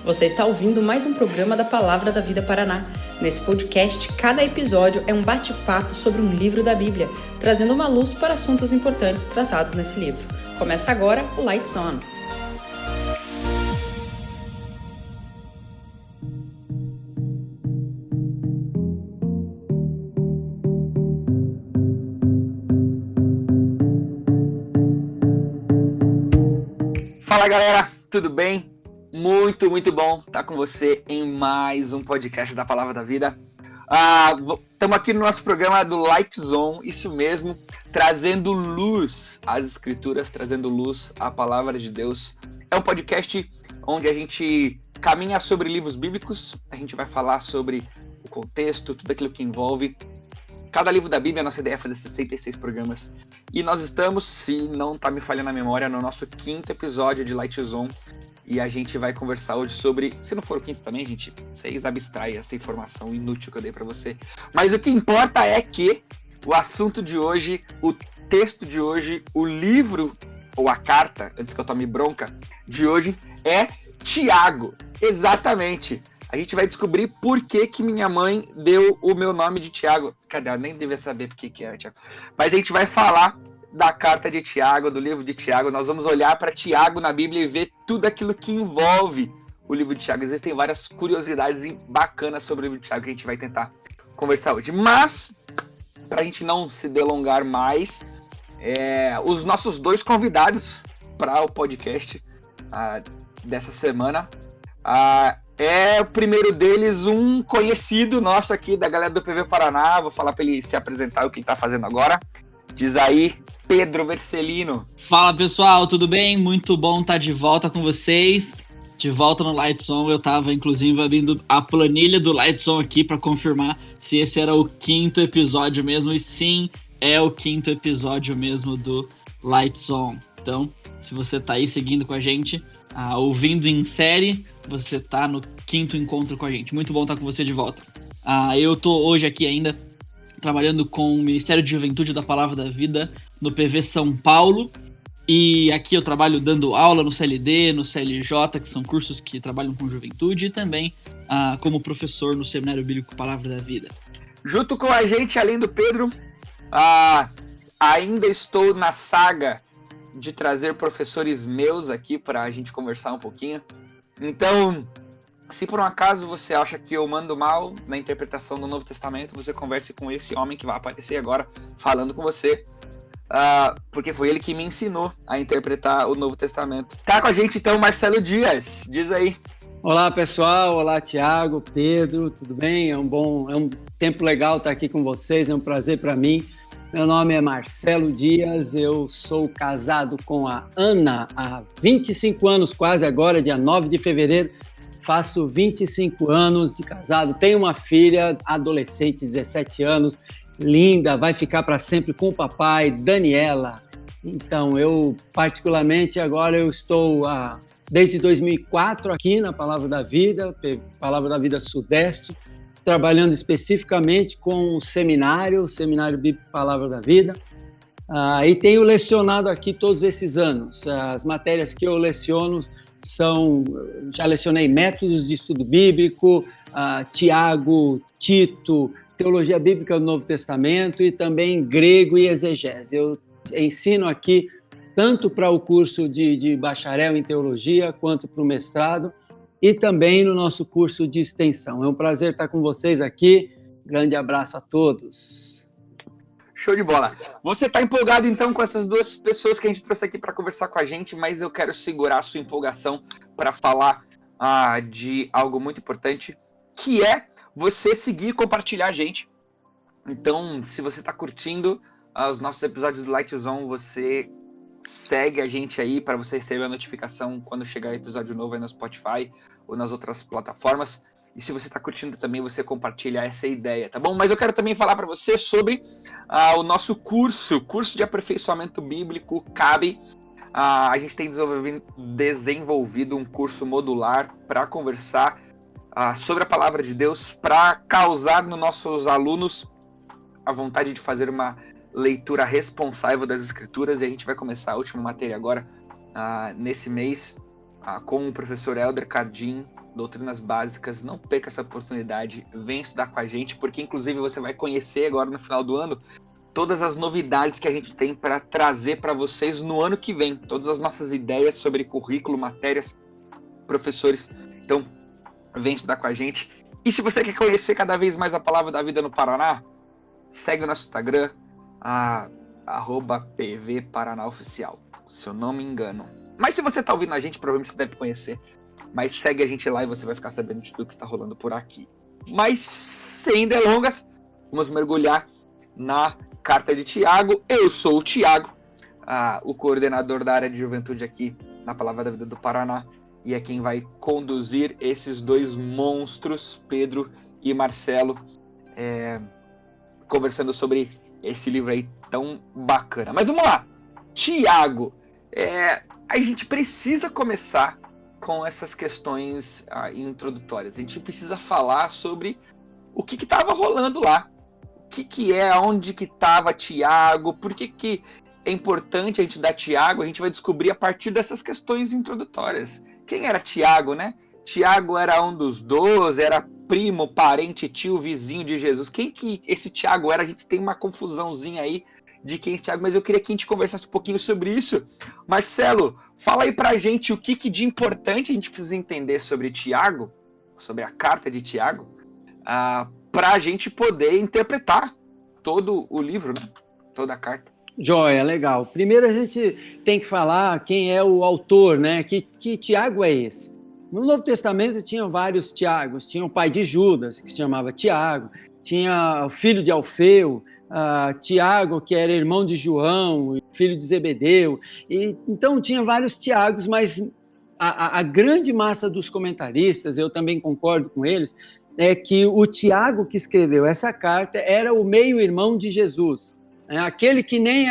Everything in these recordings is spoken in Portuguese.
Você está ouvindo mais um programa da Palavra da Vida Paraná. Nesse podcast, cada episódio é um bate-papo sobre um livro da Bíblia, trazendo uma luz para assuntos importantes tratados nesse livro. Começa agora o Lights On. Fala galera, tudo bem? Muito bom estar com você em mais um podcast da Palavra da Vida. Estamos aqui no nosso programa do Lights On, isso mesmo, trazendo luz às Escrituras, trazendo luz à Palavra de Deus. É um podcast onde a gente caminha sobre livros bíblicos, a gente vai falar sobre o contexto, tudo aquilo que envolve cada livro da Bíblia. A nossa ideia é fazer 66 programas. E nós estamos, se não está me falhando a memória, no nosso 5º episódio de Lights On. E a gente vai conversar hoje sobre... Se não for o 5º também, gente, vocês abstraem essa informação inútil que eu dei para você. Mas o que importa é que o assunto de hoje, o texto de hoje, o livro, ou a carta, antes que eu tome bronca, de hoje é Tiago. Exatamente. A gente vai descobrir por que minha mãe deu o meu nome de Tiago. Cadê? Eu nem devia saber por que era Tiago. Mas a gente vai falar da carta de Tiago, do livro de Tiago. Nós vamos olhar para Tiago na Bíblia e ver tudo aquilo que envolve o livro de Tiago. Existem várias curiosidades bacanas sobre o livro de Tiago que a gente vai tentar conversar hoje. Mas, para a gente não se delongar mais, os nossos dois convidados para o podcast dessa semana... o primeiro deles, um conhecido nosso aqui da galera do PV Paraná. Vou falar para ele se apresentar, o que ele tá fazendo agora. Diz aí, Pedro Vercelino. Fala pessoal, tudo bem? Muito bom estar de volta com vocês. De volta no Lights On. Eu tava inclusive abrindo a planilha do Lights On aqui para confirmar se esse era o 5º episódio mesmo. E sim, é o 5º episódio mesmo do Lights On. Então, se você tá aí seguindo com a gente, ouvindo em série, você tá no 5º encontro com a gente. Muito bom estar com você de volta. Eu tô hoje aqui ainda trabalhando com o Ministério de Juventude da Palavra da Vida no PV São Paulo. E aqui eu trabalho dando aula no CLD, no CLJ, que são cursos que trabalham com juventude, e também como professor no Seminário Bíblico Palavra da Vida. Junto com a gente, além do Pedro, ainda estou na saga de trazer professores meus aqui para a gente conversar um pouquinho. Então, se por um acaso você acha que eu mando mal na interpretação do Novo Testamento, você converse com esse homem que vai aparecer agora falando com você, porque foi ele que me ensinou a interpretar o Novo Testamento. Tá com a gente então Marcelo Dias, diz aí. Olá pessoal, olá Tiago, Pedro, tudo bem? É um tempo legal estar aqui com vocês, é um prazer para mim. Meu nome é Marcelo Dias, eu sou casado com a Ana há 25 anos, quase agora, dia 9 de fevereiro, faço 25 anos de casado, tenho uma filha adolescente, 17 anos, linda, vai ficar para sempre com o papai, Daniela. Então, eu particularmente agora eu estou desde 2004 aqui na Palavra da Vida Sudeste, trabalhando especificamente com o Seminário Bíblico Palavra da Vida, e tenho lecionado aqui todos esses anos. As matérias que eu leciono já lecionei métodos de estudo bíblico, Tiago, Tito, teologia bíblica do Novo Testamento e também grego e exegese. Eu ensino aqui tanto para o curso de bacharel em teologia quanto para o mestrado, e também no nosso curso de extensão. É um prazer estar com vocês aqui. Grande abraço a todos. Show de bola. Você está empolgado então com essas duas pessoas que a gente trouxe aqui para conversar com a gente, mas eu quero segurar a sua empolgação para falar de algo muito importante, que é você seguir e compartilhar a gente. Então, se você está curtindo os nossos episódios do Lights On, você segue a gente aí para você receber a notificação quando chegar episódio novo aí no Spotify ou nas outras plataformas. E se você está curtindo também, você compartilha essa ideia, tá bom? Mas eu quero também falar para você sobre o nosso curso de aperfeiçoamento bíblico, CAB. A gente tem desenvolvido um curso modular para conversar sobre a palavra de Deus, para causar nos nossos alunos a vontade de fazer uma leitura responsável das Escrituras. E a gente vai começar a última matéria agora, nesse mês, com o professor Helder Cardim, doutrinas básicas, não perca essa oportunidade, vem estudar com a gente, porque inclusive você vai conhecer agora no final do ano todas as novidades que a gente tem para trazer para vocês no ano que vem, todas as nossas ideias sobre currículo, matérias, professores. Então, vem estudar com a gente. E se você quer conhecer cada vez mais a Palavra da Vida no Paraná, segue o nosso Instagram, @pvparanaoficial, se eu não me engano. Mas se você tá ouvindo a gente, provavelmente você deve conhecer. Mas segue a gente lá e você vai ficar sabendo de tudo que tá rolando por aqui. Mas, sem delongas, vamos mergulhar na carta de Tiago. Eu sou o Tiago, o coordenador da área de juventude aqui na Palavra da Vida do Paraná. E é quem vai conduzir esses dois monstros, Pedro e Marcelo, conversando sobre esse livro aí tão bacana. Mas vamos lá, Tiago, a gente precisa começar com essas questões introdutórias. A gente precisa falar sobre o que estava rolando lá. O que é, onde que estava Tiago, por que é importante a gente dar Tiago, a gente vai descobrir a partir dessas questões introdutórias. Quem era Tiago, né? Tiago era um dos 12, era primo, parente, tio, vizinho de Jesus. Quem que esse Tiago era? A gente tem uma confusãozinha aí de quem é esse Tiago, mas eu queria que a gente conversasse um pouquinho sobre isso. Marcelo, fala aí pra gente o que de importante a gente precisa entender sobre Tiago, sobre a carta de Tiago, pra gente poder interpretar todo o livro, né? Toda a carta. Joia, legal. Primeiro a gente tem que falar quem é o autor, né? Que Tiago é esse? No Novo Testamento tinha vários Tiagos. Tinha o pai de Judas, que se chamava Tiago. Tinha o filho de Alfeu, Tiago, que era irmão de João, filho de Zebedeu. Então tinha vários Tiagos, mas a grande massa dos comentaristas, eu também concordo com eles, é que o Tiago que escreveu essa carta era o meio-irmão de Jesus. Aquele que nem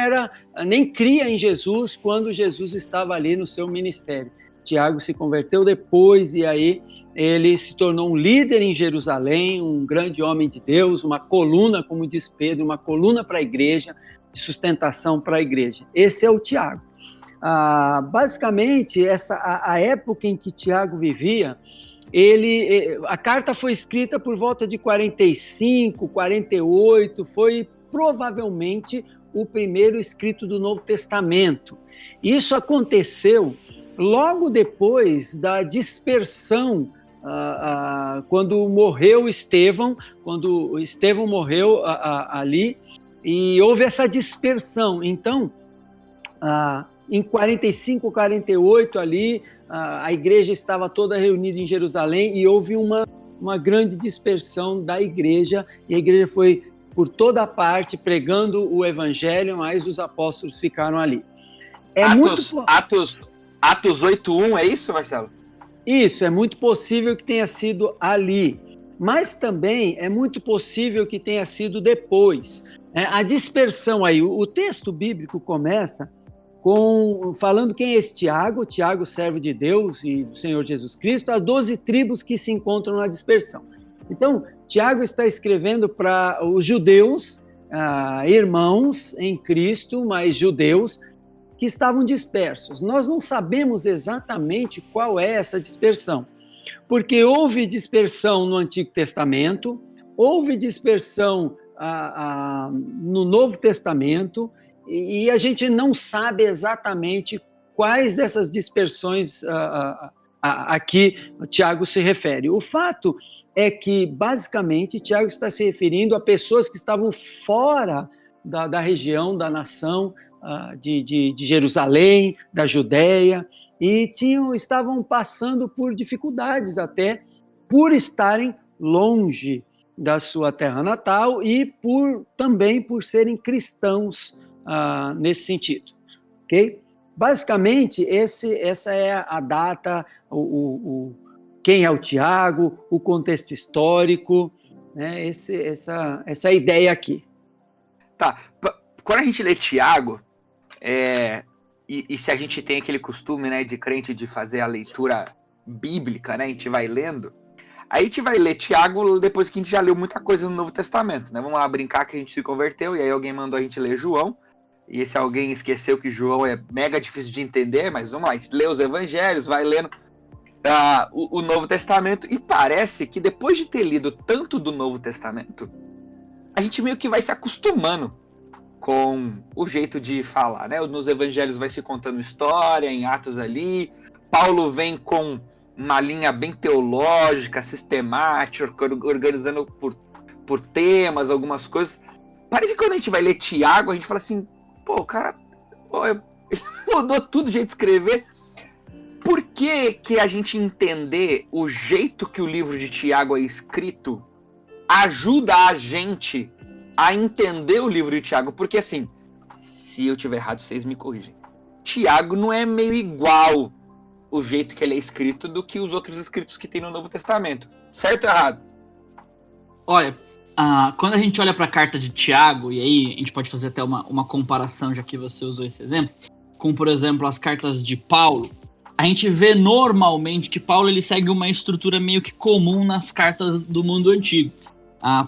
cria em Jesus quando Jesus estava ali no seu ministério. Tiago se converteu depois e aí ele se tornou um líder em Jerusalém, um grande homem de Deus, uma coluna, como diz Pedro, uma coluna para a igreja, de sustentação para a igreja. Esse é o Tiago. Basicamente, a época em que Tiago vivia, a carta foi escrita por volta de 45, 48, foi provavelmente o primeiro escrito do Novo Testamento. Isso aconteceu logo depois da dispersão, quando morreu Estevão, quando Estevão morreu ali, e houve essa dispersão. Então, em 45, 48 ali, a igreja estava toda reunida em Jerusalém e houve uma grande dispersão da igreja, e a igreja foi por toda parte pregando o evangelho, mas os apóstolos ficaram ali. Atos 8:1, é isso, Marcelo? Isso, é muito possível que tenha sido ali, mas também é muito possível que tenha sido depois. A dispersão aí, o texto bíblico começa falando quem é esse Tiago, Tiago, servo de Deus e do Senhor Jesus Cristo, as 12 tribos que se encontram na dispersão. Então, Tiago está escrevendo para os judeus, irmãos em Cristo, mas judeus, que estavam dispersos. Nós não sabemos exatamente qual é essa dispersão, porque houve dispersão no Antigo Testamento, houve dispersão no Novo Testamento, e a gente não sabe exatamente quais dessas dispersões a que Tiago se refere. O fato é que, basicamente, Tiago está se referindo a pessoas que estavam fora da região, da nação, de Jerusalém, da Judéia, e estavam passando por dificuldades até por estarem longe da sua terra natal e também por serem cristãos nesse sentido, ok? Basicamente, essa é a data, quem é o Tiago, o contexto histórico, né? Essa é a ideia aqui. Tá, quando a gente lê Tiago, e se a gente tem aquele costume, né, de crente de fazer a leitura bíblica, né, a gente vai lendo, aí a gente vai ler Tiago depois que a gente já leu muita coisa no Novo Testamento, né? Vamos lá brincar que a gente se converteu e aí alguém mandou a gente ler João, e esse alguém esqueceu que João é mega difícil de entender, mas vamos lá, a gente lê os evangelhos, vai lendo. o Novo Testamento, e parece que depois de ter lido tanto do Novo Testamento, a gente meio que vai se acostumando com o jeito de falar, né? Nos evangelhos vai se contando história, em Atos ali, Paulo vem com uma linha bem teológica, sistemática, organizando por temas, algumas coisas. Parece que quando a gente vai ler Tiago, a gente fala assim, pô, o cara mudou tudo o jeito de escrever. Por que a gente entender o jeito que o livro de Tiago é escrito ajuda a gente a entender o livro de Tiago? Porque assim, se eu tiver errado, vocês me corrigem. Tiago não é meio igual o jeito que ele é escrito do que os outros escritos que tem no Novo Testamento. Certo ou errado? Olha, quando a gente olha para a carta de Tiago, e aí a gente pode fazer até uma comparação, já que você usou esse exemplo, com, por exemplo, as cartas de Paulo, a gente vê normalmente que Paulo ele segue uma estrutura meio que comum nas cartas do mundo antigo.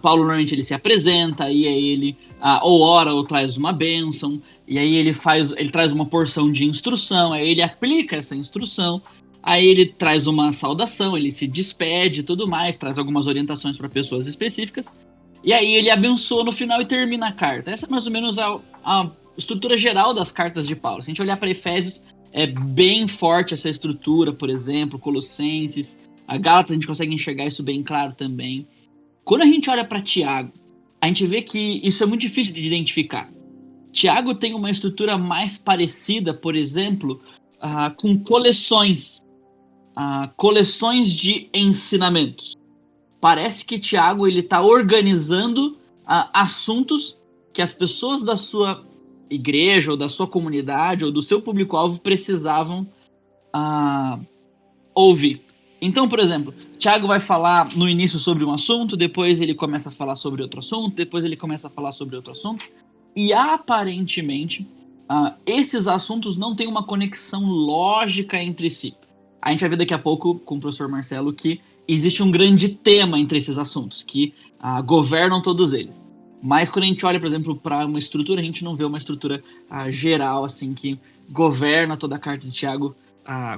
Paulo normalmente ele se apresenta, e aí ele ou ora ou traz uma bênção, e aí ele traz uma porção de instrução, aí ele aplica essa instrução, aí ele traz uma saudação, ele se despede e tudo mais, traz algumas orientações para pessoas específicas, e aí ele abençoa no final e termina a carta. Essa é mais ou menos a estrutura geral das cartas de Paulo. Se a gente olhar para Efésios, é bem forte essa estrutura, por exemplo, Colossenses, a Gálatas a gente consegue enxergar isso bem claro também. Quando a gente olha para Tiago, a gente vê que isso é muito difícil de identificar. Tiago tem uma estrutura mais parecida, por exemplo, com coleções de ensinamentos. Parece que Tiago está organizando assuntos que as pessoas da sua igreja, ou da sua comunidade, ou do seu público-alvo precisavam ouvir. Então, por exemplo, Tiago vai falar no início sobre um assunto, depois ele começa a falar sobre outro assunto, depois ele começa a falar sobre outro assunto, e aparentemente esses assuntos não têm uma conexão lógica entre si. A gente vai ver daqui a pouco com o professor Marcelo que existe um grande tema entre esses assuntos, que governam todos eles. Mas quando a gente olha, por exemplo, para uma estrutura, a gente não vê uma estrutura geral, assim, que governa toda a carta de Tiago,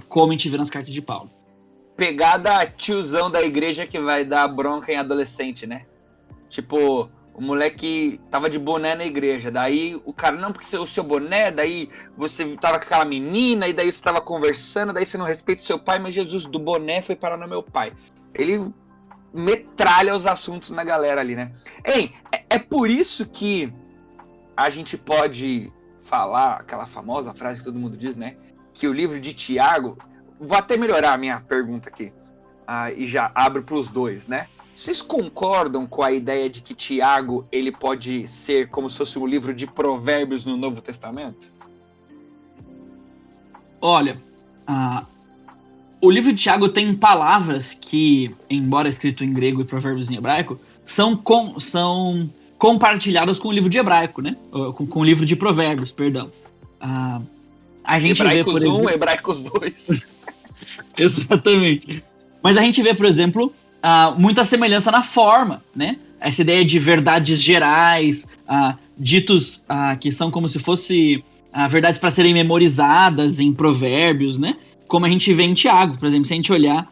como a gente vê nas cartas de Paulo. Pegada tiozão da igreja que vai dar bronca em adolescente, né? Tipo, o moleque tava de boné na igreja, daí o cara, não, porque o seu boné, daí você tava com aquela menina, e daí você tava conversando, daí você não respeita o seu pai, mas Jesus, do boné foi parar no meu pai. Ele metralha os assuntos na galera ali, né? Ei, é por isso que a gente pode falar aquela famosa frase que todo mundo diz, né? Que o livro de Tiago... Vou até melhorar a minha pergunta aqui, e já abro para os dois, né? Vocês concordam com a ideia de que Tiago ele pode ser como se fosse um livro de provérbios no Novo Testamento? Olha, o livro de Tiago tem palavras que, embora escrito em grego e provérbios em hebraico, são compartilhadas com o livro de hebraico, né? Com o livro de provérbios, perdão. A gente Hebraicos vê, por exemplo... 1, Hebraicos 2. Exatamente. Mas a gente vê, por exemplo, muita semelhança na forma, né? Essa ideia de verdades gerais, ditos que são como se fosse verdades para serem memorizadas em provérbios, né? Como a gente vê em Tiago, por exemplo, se a gente olhar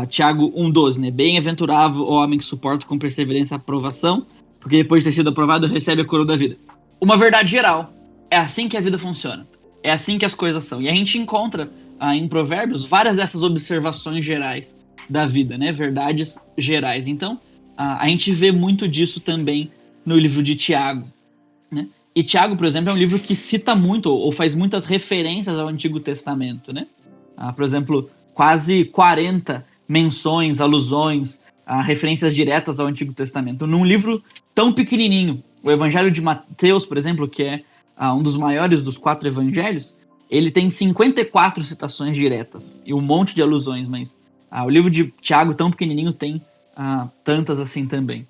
Tiago 1,12, né? Bem-aventurado o homem que suporta com perseverança a aprovação, porque depois de ter sido aprovado recebe a coroa da vida. Uma verdade geral. É assim que a vida funciona. É assim que as coisas são. E a gente encontra em Provérbios várias dessas observações gerais da vida, né? Verdades gerais. Então, a gente vê muito disso também no livro de Tiago, né? E Tiago, por exemplo, é um livro que cita muito ou faz muitas referências ao Antigo Testamento, né? Por exemplo, quase 40 menções, alusões, referências diretas ao Antigo Testamento. Num livro tão pequenininho, o Evangelho de Mateus, por exemplo, que é um dos maiores dos 4 evangelhos, ele tem 54 citações diretas e um monte de alusões, mas o livro de Tiago, tão pequenininho, tem tantas assim também.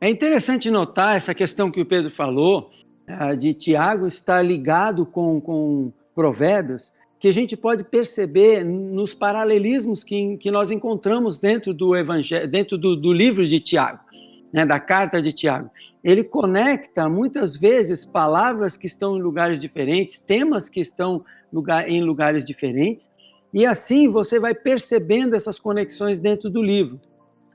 É interessante notar essa questão que o Pedro falou, de Tiago estar ligado com Provérbios, que a gente pode perceber nos paralelismos que nós encontramos dentro do Evangelho, dentro do livro de Tiago, né, da carta de Tiago. Ele conecta, muitas vezes, palavras que estão em lugares diferentes, temas que estão em lugares diferentes, E assim você vai percebendo essas conexões dentro do livro.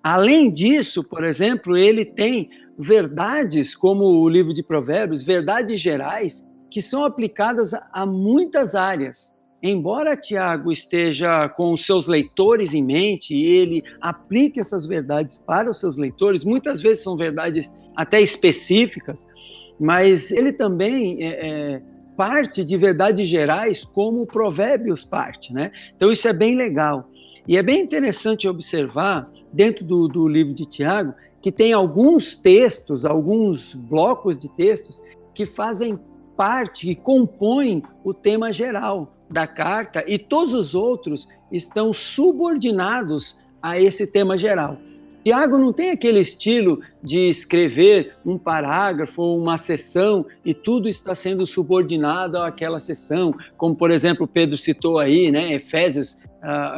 Além disso, por exemplo, ele tem verdades, como o livro de Provérbios, verdades gerais, que são aplicadas a muitas áreas. Embora Tiago esteja com os seus leitores em mente e ele aplique essas verdades para os seus leitores, muitas vezes são verdades até específicas, mas ele também parte de verdades gerais como o Provérbios parte, né? Então isso é bem legal. E é bem interessante observar, dentro do livro de Tiago, que tem alguns textos, alguns blocos de textos que fazem parte e compõem o tema geral da carta, e todos os outros estão subordinados a esse tema geral. Tiago não tem aquele estilo de escrever um parágrafo ou uma seção e tudo está sendo subordinado àquela seção, como, por exemplo, Pedro citou aí, né, Efésios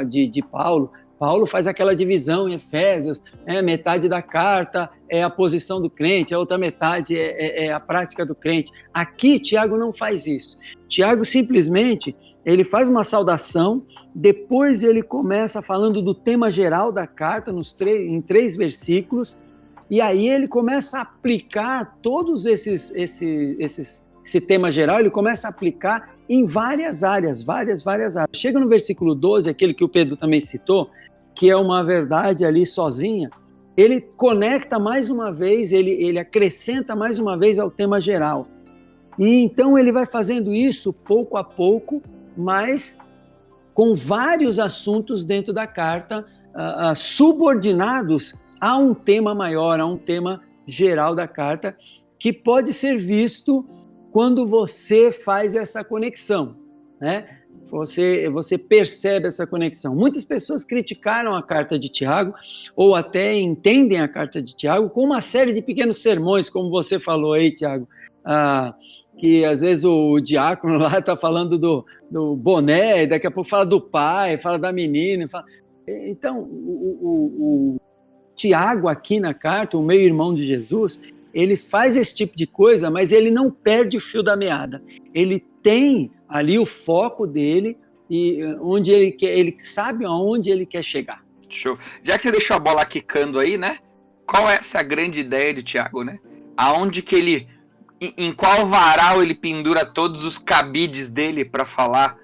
de Paulo. Paulo faz aquela divisão em Efésios, metade da carta é a posição do crente, a outra metade é a prática do crente. Aqui, Tiago não faz isso. Tiago simplesmente ele faz uma saudação, depois ele começa falando do tema geral da carta, em 3 versículos, e aí ele começa a aplicar todos esse tema geral, ele começa a aplicar em várias áreas. Chega no versículo 12, aquele que o Pedro também citou, que é uma verdade ali sozinha, ele conecta mais uma vez, ele acrescenta mais uma vez ao tema geral. E então ele vai fazendo isso pouco a pouco, mas com vários assuntos dentro da carta, subordinados a um tema maior, a um tema geral da carta, que pode ser visto quando você faz essa conexão, né? Você percebe essa conexão. Muitas pessoas criticaram a carta de Tiago, ou até entendem a carta de Tiago com uma série de pequenos sermões, como você falou aí, Tiago, que às vezes o diácono lá está falando do boné, daqui a pouco fala do pai, fala da menina. Então, o Tiago aqui na carta, o meio-irmão de Jesus, ele faz esse tipo de coisa, mas ele não perde o fio da meada. Ele tem ali o foco dele e onde ele sabe aonde ele quer chegar. Show. Já que você deixou a bola quicando aí, né? Qual é essa grande ideia de Tiago, né? Aonde que ele... Em qual varal ele pendura todos os cabides dele para falar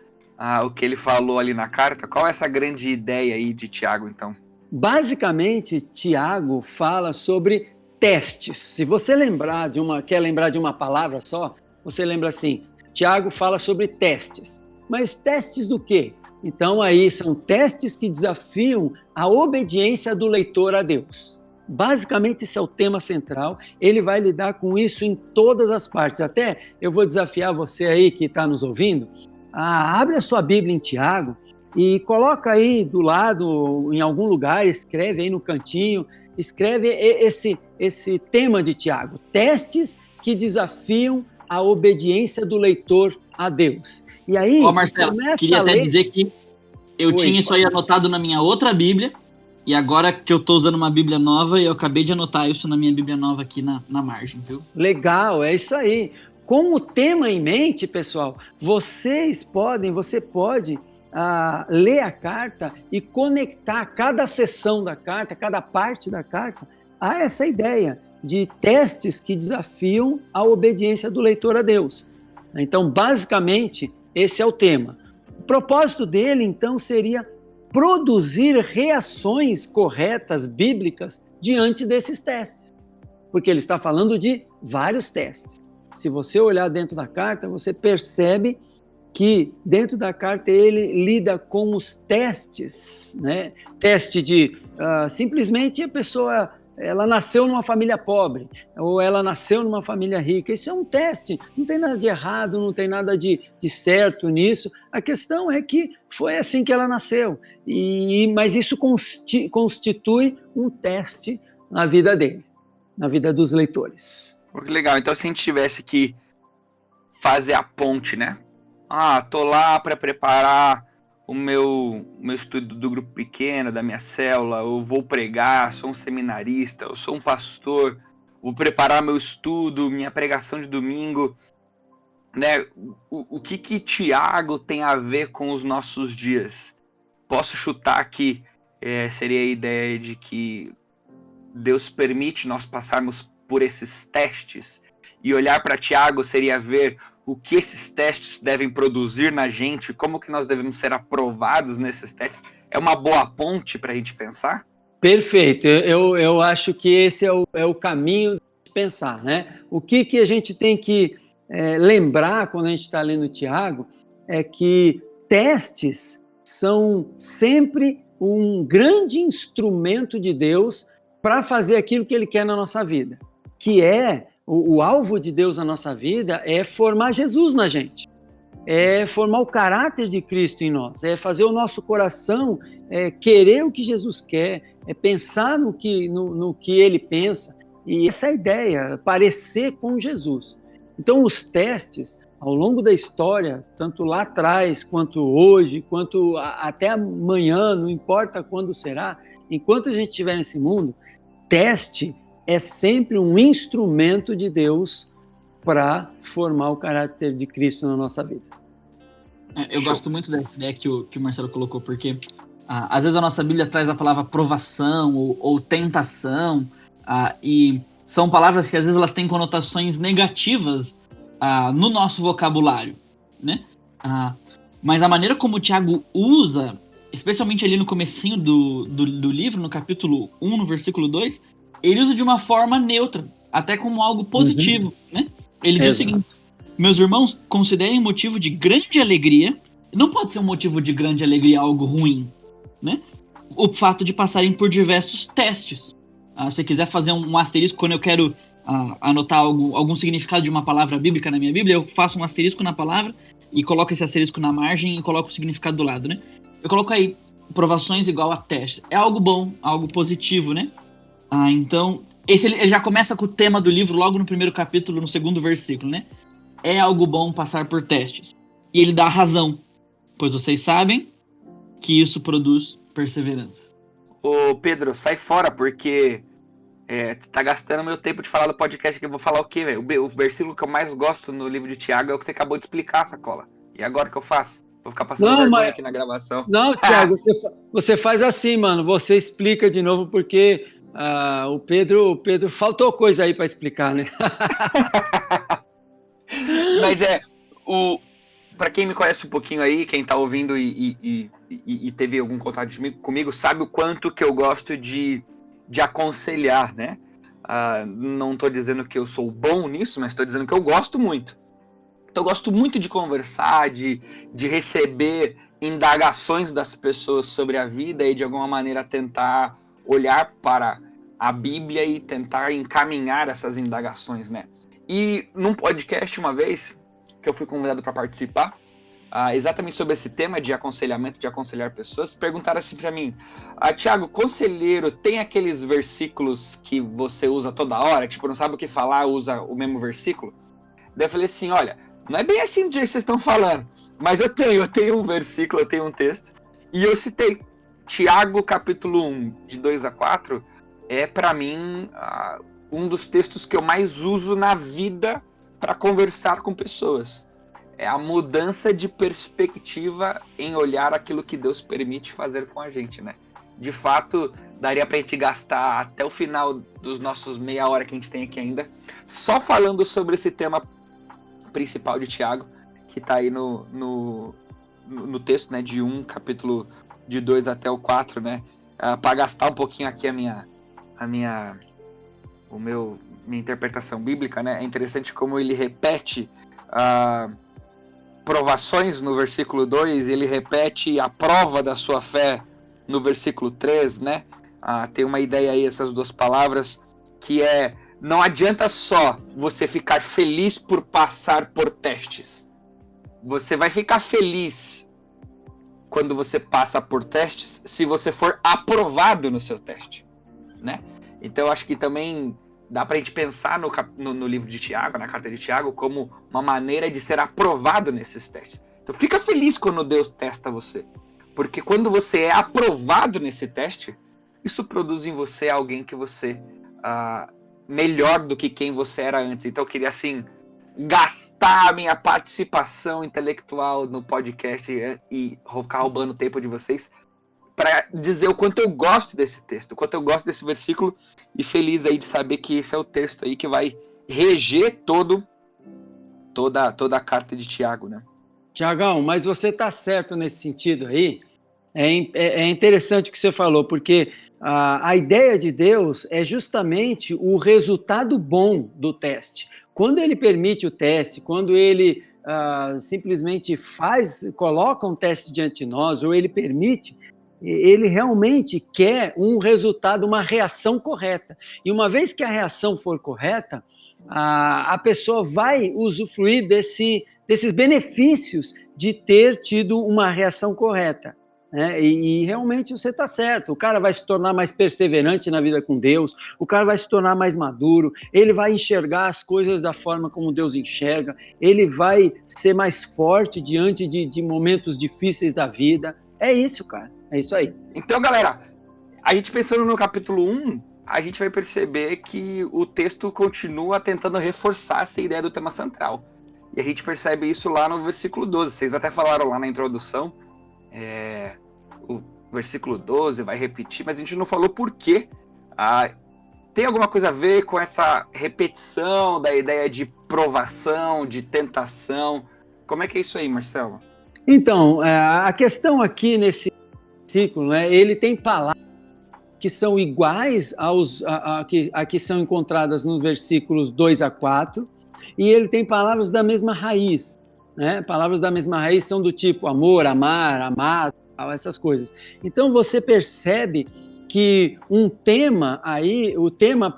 o que ele falou ali na carta? Qual é essa grande ideia aí de Tiago, então? Basicamente, Tiago fala sobre testes. Se você quer lembrar de uma palavra só, você lembra assim, Tiago fala sobre testes. Mas testes do quê? Então aí são testes que desafiam a obediência do leitor a Deus. Basicamente, esse é o tema central, ele vai lidar com isso em todas as partes. Até eu vou desafiar você aí que está nos ouvindo, abre a sua Bíblia em Tiago e coloca aí do lado, em algum lugar, escreve aí no cantinho, escreve esse tema de Tiago, testes que desafiam a obediência do leitor a Deus. E aí, Marcelo, queria até dizer que eu tinha isso aí anotado na minha outra Bíblia, e agora que eu estou usando uma Bíblia nova, eu acabei de anotar isso na minha Bíblia nova aqui na margem, viu? Legal, é isso aí. Com o tema em mente, pessoal, você pode ler a carta e conectar cada seção da carta, cada parte da carta, a essa ideia de testes que desafiam a obediência do leitor a Deus. Então, basicamente, esse é o tema. O propósito dele, então, seria produzir reações corretas, bíblicas, diante desses testes. Porque ele está falando de vários testes. Se você olhar dentro da carta, você percebe que dentro da carta ele lida com os testes, né? Teste de simplesmente a pessoa ela nasceu numa família pobre ou ela nasceu numa família rica. Isso é um teste, não tem nada de errado, não tem nada de certo nisso. A questão é que foi assim que ela nasceu, mas isso constitui um teste na vida dele, na vida dos leitores. Legal, então se a gente tivesse que fazer a ponte, né? Tô lá para preparar o meu estudo do grupo pequeno, da minha célula, eu vou pregar, sou um seminarista, eu sou um pastor, vou preparar meu estudo, minha pregação de domingo, né? O que Tiago tem a ver com os nossos dias? posso chutar aqui, seria a ideia de que Deus permite nós passarmos por esses testes, e olhar para Tiago seria ver o que esses testes devem produzir na gente, como que nós devemos ser aprovados nesses testes. É uma boa ponte para a gente pensar? Perfeito, eu acho que esse é o caminho de pensar, né? O que a gente tem que lembrar quando a gente está lendo Tiago é que testes são sempre um grande instrumento de Deus para fazer aquilo que Ele quer na nossa vida, que é o alvo de Deus na nossa vida é formar Jesus na gente, é formar o caráter de Cristo em nós, é fazer o nosso coração querer o que Jesus quer, é pensar no que Ele pensa, e essa é a ideia, parecer com Jesus. Então os testes, ao longo da história, tanto lá atrás, quanto hoje, quanto até amanhã, não importa quando será, enquanto a gente estiver nesse mundo, teste é sempre um instrumento de Deus para formar o caráter de Cristo na nossa vida. Eu gosto muito dessa ideia que o Marcelo colocou, porque às vezes a nossa Bíblia traz a palavra provação ou tentação, e são palavras que às vezes elas têm conotações negativas no nosso vocabulário, né? Mas a maneira como o Tiago usa, especialmente ali no comecinho do livro, no capítulo 1, no versículo 2, ele usa de uma forma neutra, até como algo positivo, né? Ele diz o seguinte: meus irmãos, considerem motivo de grande alegria, não pode ser um motivo de grande alegria algo ruim, né? O fato de passarem por diversos testes. Se você quiser fazer um asterisco, quando eu quero anotar algum significado de uma palavra bíblica na minha Bíblia, eu faço um asterisco na palavra e coloco esse asterisco na margem e coloco o significado do lado, né? Eu coloco aí provações igual a testes. É algo bom, algo positivo, né? Então, ele já começa com o tema do livro logo no primeiro capítulo, no segundo versículo, né? É algo bom passar por testes. E ele dá a razão, pois vocês sabem que isso produz perseverança. Ô Pedro, sai fora, porque tá gastando meu tempo de falar do podcast, que eu vou falar o quê, velho? O versículo que eu mais gosto no livro de Tiago é o que você acabou de explicar, Sacola. E agora o que eu faço? Vou ficar passando vergonha aqui na gravação. Não, Tiago, você faz assim, mano. Você explica de novo, porque o Pedro faltou coisa aí para explicar, né? Mas para quem me conhece um pouquinho aí, quem tá ouvindo e teve algum contato comigo, sabe o quanto que eu gosto de aconselhar, né? Não tô dizendo que eu sou bom nisso, mas tô dizendo que eu gosto muito. Então, eu gosto muito de conversar, de receber indagações das pessoas sobre a vida e de alguma maneira tentar olhar para a Bíblia e tentar encaminhar essas indagações, né? E num podcast uma vez, que eu fui convidado para participar, exatamente sobre esse tema de aconselhamento, de aconselhar pessoas, perguntaram assim para mim: Tiago, conselheiro, tem aqueles versículos que você usa toda hora? Tipo, não sabe o que falar, usa o mesmo versículo? Daí eu falei assim: olha, não é bem assim do jeito que vocês estão falando, mas eu tenho um versículo, eu tenho um texto, e eu citei Tiago capítulo 1, de 2-4, é para mim um dos textos que eu mais uso na vida para conversar com pessoas. É a mudança de perspectiva em olhar aquilo que Deus permite fazer com a gente, né? De fato, daria pra gente gastar até o final dos nossos meia hora que a gente tem aqui ainda, só falando sobre esse tema principal de Tiago, que tá aí no texto, né, de 1, capítulo de 2 até o 4, né? Para gastar um pouquinho aqui a minha interpretação bíblica, né? É interessante como ele repete provações no versículo 2, ele repete a prova da sua fé no versículo 3, né? Tem uma ideia aí, essas duas palavras, que não adianta só você ficar feliz por passar por testes. Você vai ficar feliz quando você passa por testes se você for aprovado no seu teste, né? Então eu acho que também dá pra gente pensar no livro de Tiago, na carta de Tiago, como uma maneira de ser aprovado nesses testes. Então fica feliz quando Deus testa você, porque quando você é aprovado nesse teste, isso produz em você alguém que você melhor do que quem você era antes. Então eu queria, assim, gastar a minha participação intelectual no podcast e ficar roubando o tempo de vocês para dizer o quanto eu gosto desse texto, o quanto eu gosto desse versículo, e feliz aí de saber que esse é o texto aí que vai reger toda a carta de Tiago, né? Tiagão, mas você está certo nesse sentido aí. É interessante o que você falou, porque a ideia de Deus é justamente o resultado bom do teste. Quando ele permite o teste, quando ele simplesmente coloca um teste diante de nós, ou ele permite, ele realmente quer um resultado, uma reação correta. E uma vez que a reação for correta, a pessoa vai usufruir desses benefícios de ter tido uma reação correta. Né? E realmente você está certo, o cara vai se tornar mais perseverante na vida com Deus, o cara vai se tornar mais maduro, ele vai enxergar as coisas da forma como Deus enxerga, ele vai ser mais forte diante de momentos difíceis da vida. É isso, cara, é isso aí. Então, galera, a gente pensando no capítulo 1, a gente vai perceber que o texto continua tentando reforçar essa ideia do tema central. E a gente percebe isso lá no versículo 12. Vocês até falaram lá na introdução, o versículo 12 vai repetir, mas a gente não falou por quê. Tem alguma coisa a ver com essa repetição da ideia de provação, de tentação? Como é que é isso aí, Marcelo? Então, a questão aqui nesse versículo, né, ele tem palavras que são iguais a que são encontradas nos versículos 2 a 4, e ele tem palavras da mesma raiz. Né? Palavras da mesma raiz são do tipo amor, amar, amado, essas coisas. Então você percebe que um tema aí, o tema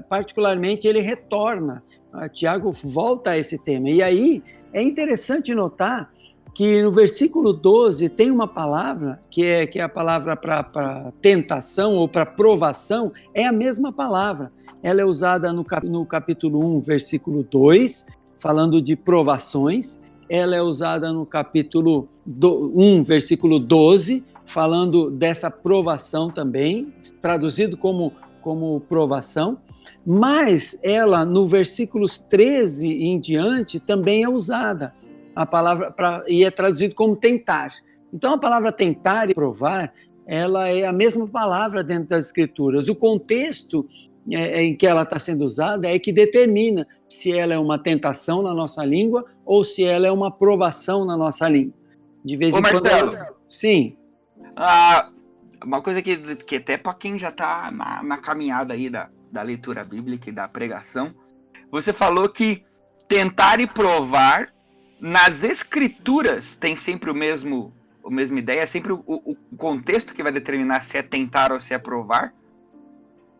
particularmente, ele retorna. Tiago volta a esse tema. E aí é interessante notar que no versículo 12 tem uma palavra, que é a palavra para tentação ou para provação, é a mesma palavra. Ela é usada no capítulo 1, versículo 2, falando de provações. Ela é usada no capítulo 1, versículo 12, falando dessa provação também, traduzido como provação, mas ela, no versículos 13 e em diante, também é usada, a palavra e é traduzido como tentar. Então, a palavra tentar e provar, ela é a mesma palavra dentro das Escrituras. O contexto em que ela está sendo usada é que determina se ela é uma tentação na nossa língua ou se ela é uma provação na nossa língua. De vez em quando. Marcelo, sim. Uma coisa que até para quem já está na caminhada aí da leitura bíblica e da pregação, você falou que tentar e provar nas Escrituras tem sempre a mesma ideia, é sempre o contexto que vai determinar se é tentar ou se é provar.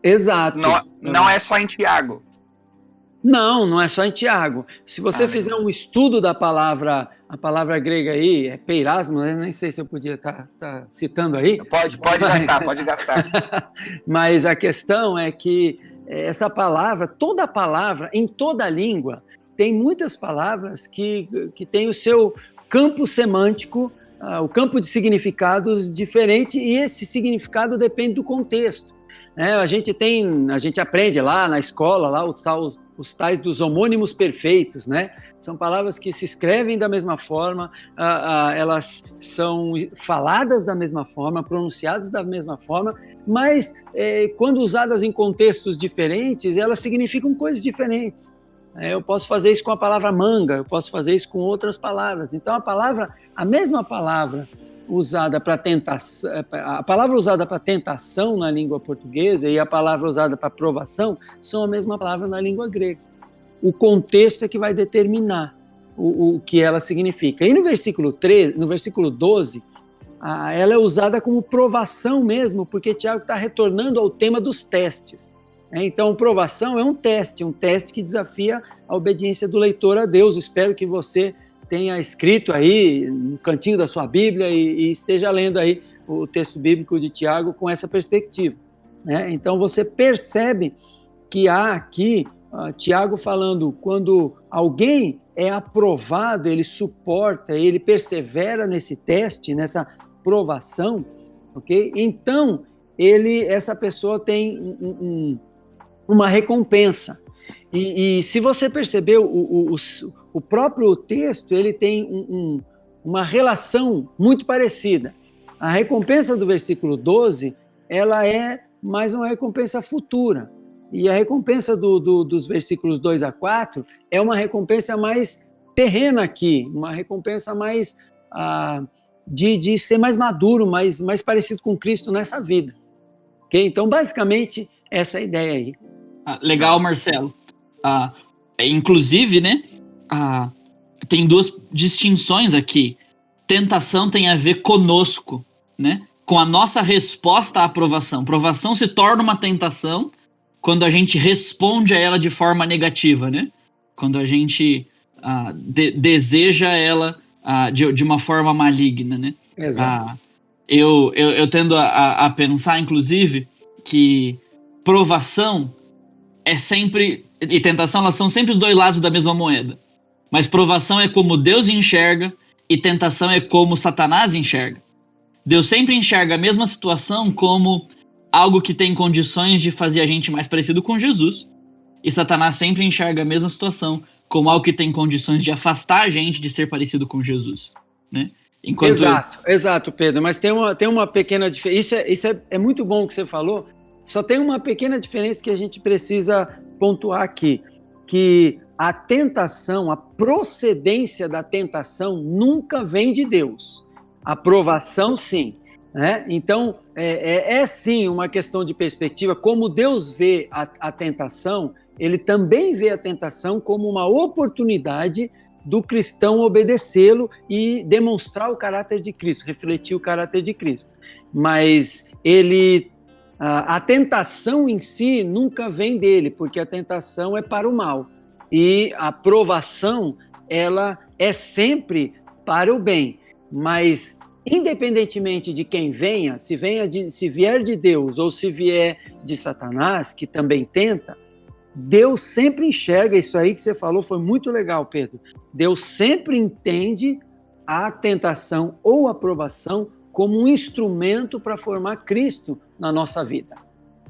Exato. Não é só em Tiago. Não é só em Tiago. Se você fizer um estudo da palavra, a palavra grega aí, é peirasmo, né? Nem sei se eu podia estar citando aí. Pode gastar. Mas a questão é que essa palavra, toda palavra, em toda língua, tem muitas palavras que têm o seu campo semântico, o campo de significados diferente, e esse significado depende do contexto. A gente aprende lá na escola lá, os tais dos homônimos perfeitos, né? São palavras que se escrevem da mesma forma, elas são faladas da mesma forma, pronunciadas da mesma forma, mas quando usadas em contextos diferentes, elas significam coisas diferentes. Eu posso fazer isso com a palavra manga, eu posso fazer isso com outras palavras. Então a mesma palavra usada para tentação, a palavra usada para tentação na língua portuguesa e a palavra usada para provação são a mesma palavra na língua grega. O contexto é que vai determinar o que ela significa. E no versículo 12, ela é usada como provação mesmo, porque Tiago está retornando ao tema dos testes. Então, provação é um teste que desafia a obediência do leitor a Deus. Espero que você tenha escrito aí no cantinho da sua Bíblia e esteja lendo aí o texto bíblico de Tiago com essa perspectiva. Então, você percebe que há aqui Tiago falando, quando alguém é aprovado, ele suporta, ele persevera nesse teste, nessa provação, ok? Então, essa pessoa tem uma recompensa. E se você percebeu, o próprio texto ele tem uma relação muito parecida. A recompensa do versículo 12, ela é mais uma recompensa futura. E a recompensa dos versículos 2 a 4 é uma recompensa mais terrena aqui, uma recompensa mais de ser mais maduro, mais parecido com Cristo nessa vida. Okay? Então, basicamente, essa é a ideia aí. Legal, Marcelo. Inclusive, né, tem duas distinções aqui. Tentação tem a ver conosco, né, com a nossa resposta à aprovação. Provação se torna uma tentação quando a gente responde a ela de forma negativa, né? Quando a gente deseja ela de uma forma maligna, né? Exato. Eu tendo a pensar, inclusive, que provação é sempre... E tentação, elas são sempre os dois lados da mesma moeda. Mas provação é como Deus enxerga e tentação é como Satanás enxerga. Deus sempre enxerga a mesma situação como algo que tem condições de fazer a gente mais parecido com Jesus. E Satanás sempre enxerga a mesma situação como algo que tem condições de afastar a gente de ser parecido com Jesus, né? Exato, Pedro. Mas tem uma pequena diferença. Isso é muito bom o que você falou. Só tem uma pequena diferença que a gente precisa pontuar aqui. Que a tentação, a procedência da tentação nunca vem de Deus. A provação, sim. Né? Então, é sim uma questão de perspectiva. Como Deus vê a tentação, ele também vê a tentação como uma oportunidade do cristão obedecê-lo e demonstrar o caráter de Cristo, refletir o caráter de Cristo. Mas a tentação em si nunca vem dele, porque a tentação é para o mal. E a provação, ela é sempre para o bem. Mas, independentemente de quem venha, se vier de Deus ou se vier de Satanás, que também tenta, Deus sempre enxerga, isso aí que você falou foi muito legal, Pedro. Deus sempre entende a tentação ou a provação como um instrumento para formar Cristo na nossa vida.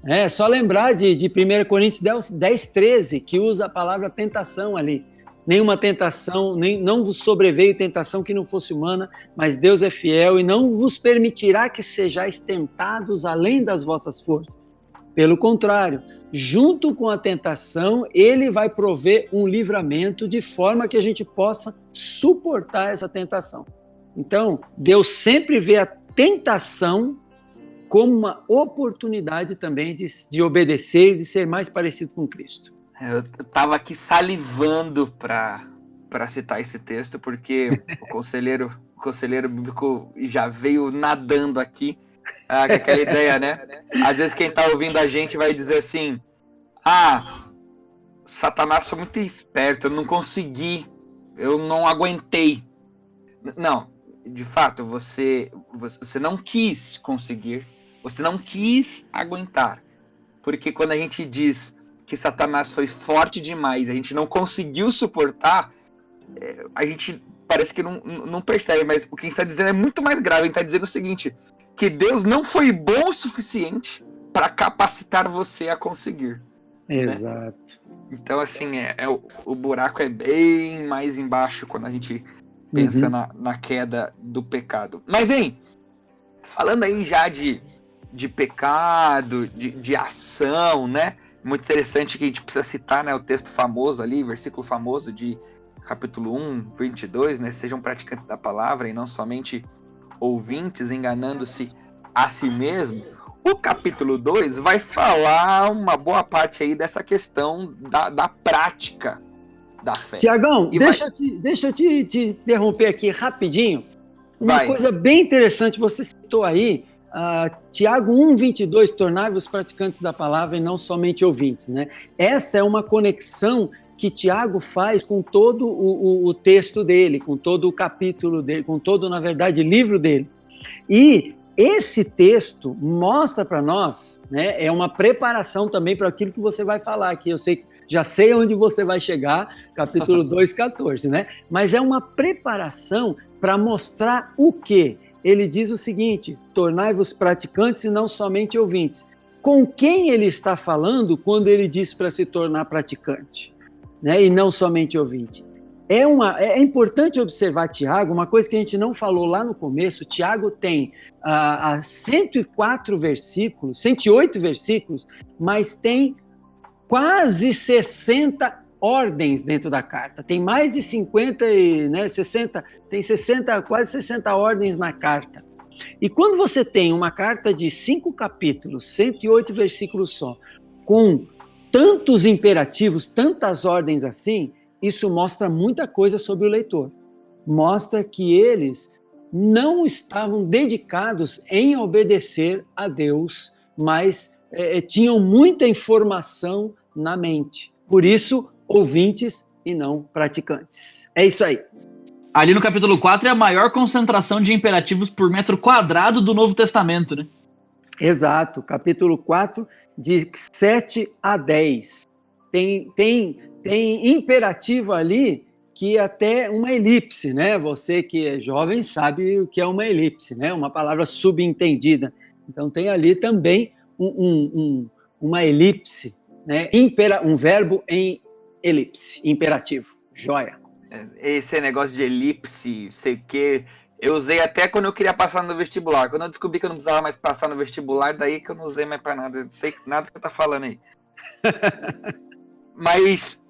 É só lembrar de 1 Coríntios 10:13, que usa a palavra tentação ali. Nenhuma tentação, não vos sobreveio tentação que não fosse humana, mas Deus é fiel e não vos permitirá que sejais tentados além das vossas forças. Pelo contrário, junto com a tentação, ele vai prover um livramento de forma que a gente possa suportar essa tentação. Então, Deus sempre vê a tentação como uma oportunidade também de obedecer e de ser mais parecido com Cristo. Eu estava aqui salivando para citar esse texto, porque o conselheiro bíblico já veio nadando aqui com aquela ideia, né? Às vezes quem está ouvindo a gente vai dizer assim, Satanás foi muito esperto, eu não consegui, eu não aguentei. Não, de fato, você não quis conseguir, você não quis aguentar, porque quando a gente diz que Satanás foi forte demais, a gente não conseguiu suportar, a gente parece que não percebe, mas o que a gente está dizendo é muito mais grave. A gente está dizendo o seguinte, que Deus não foi bom o suficiente para capacitar você a conseguir. Exato. Né? Então, assim, o buraco é bem mais embaixo quando a gente pensa na queda do pecado. Mas, hein, falando aí já de pecado, de ação, né? Muito interessante que a gente precisa citar, né, o texto famoso ali, versículo famoso de capítulo 1, 22, né? Sejam praticantes da palavra e não somente ouvintes, enganando-se a si mesmo. O capítulo 2 vai falar uma boa parte aí dessa questão da prática da fé. Tiagão, deixa eu te interromper aqui rapidinho. Uma coisa bem interessante, você citou aí, Tiago 1:22, tornai-vos praticantes da palavra e não somente ouvintes, né? Essa é uma conexão que Tiago faz com todo o texto dele, com todo o capítulo dele, com todo, na verdade, livro dele. E esse texto mostra para nós, né, é uma preparação também para aquilo que você vai falar aqui. Eu já sei onde você vai chegar, capítulo 2:14, né? Mas é uma preparação para mostrar o quê? Ele diz o seguinte, tornai-vos praticantes e não somente ouvintes. Com quem ele está falando quando ele diz para se tornar praticante, né? E não somente ouvinte? É importante observar Tiago, uma coisa que a gente não falou lá no começo. Tiago tem 104 versículos, 108 versículos, mas tem quase 60 ordens dentro da carta. Tem mais de 50 e 60, tem 60, quase 60 ordens na carta. E quando você tem uma carta de 5 capítulos, 108 versículos só, com tantos imperativos, tantas ordens assim, isso mostra muita coisa sobre o leitor. Mostra que eles não estavam dedicados em obedecer a Deus, mas tinham muita informação na mente. Por isso, ouvintes e não praticantes. É isso aí. Ali no capítulo 4 é a maior concentração de imperativos por metro quadrado do Novo Testamento, né? Exato, capítulo 4, de 7 a 10. Tem imperativo ali que até uma elipse, né? Você que é jovem sabe o que é uma elipse, né? Uma palavra subentendida. Então tem ali também uma elipse, né? Um verbo em elipse, imperativo. Joia. Esse negócio de elipse, sei o quê, eu usei até quando eu queria passar no vestibular. Quando eu descobri que eu não precisava mais passar no vestibular, daí que eu não usei mais pra nada. Não sei nada que você tá falando aí. Mas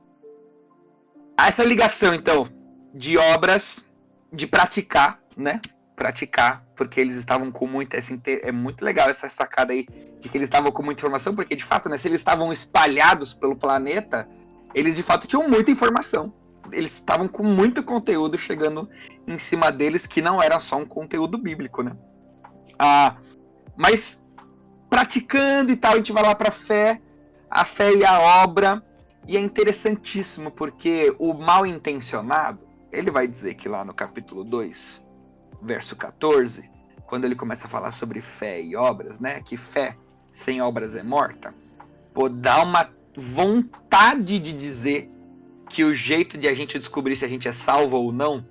essa ligação, então, de obras, de praticar, né? Praticar, porque eles estavam com muita... é muito legal essa sacada aí, de que eles estavam com muita informação, porque, de fato, né, se eles estavam espalhados pelo planeta, eles, de fato, tinham muita informação. Eles estavam com muito conteúdo chegando em cima deles, que não era só um conteúdo bíblico, né? Mas praticando e tal, a gente vai lá para a fé e a obra, e é interessantíssimo, porque o mal intencionado, ele vai dizer que lá no capítulo 2, verso 14, quando ele começa a falar sobre fé e obras, né? Que fé sem obras é morta, dá uma vontade de dizer que o jeito de a gente descobrir se a gente é salvo ou não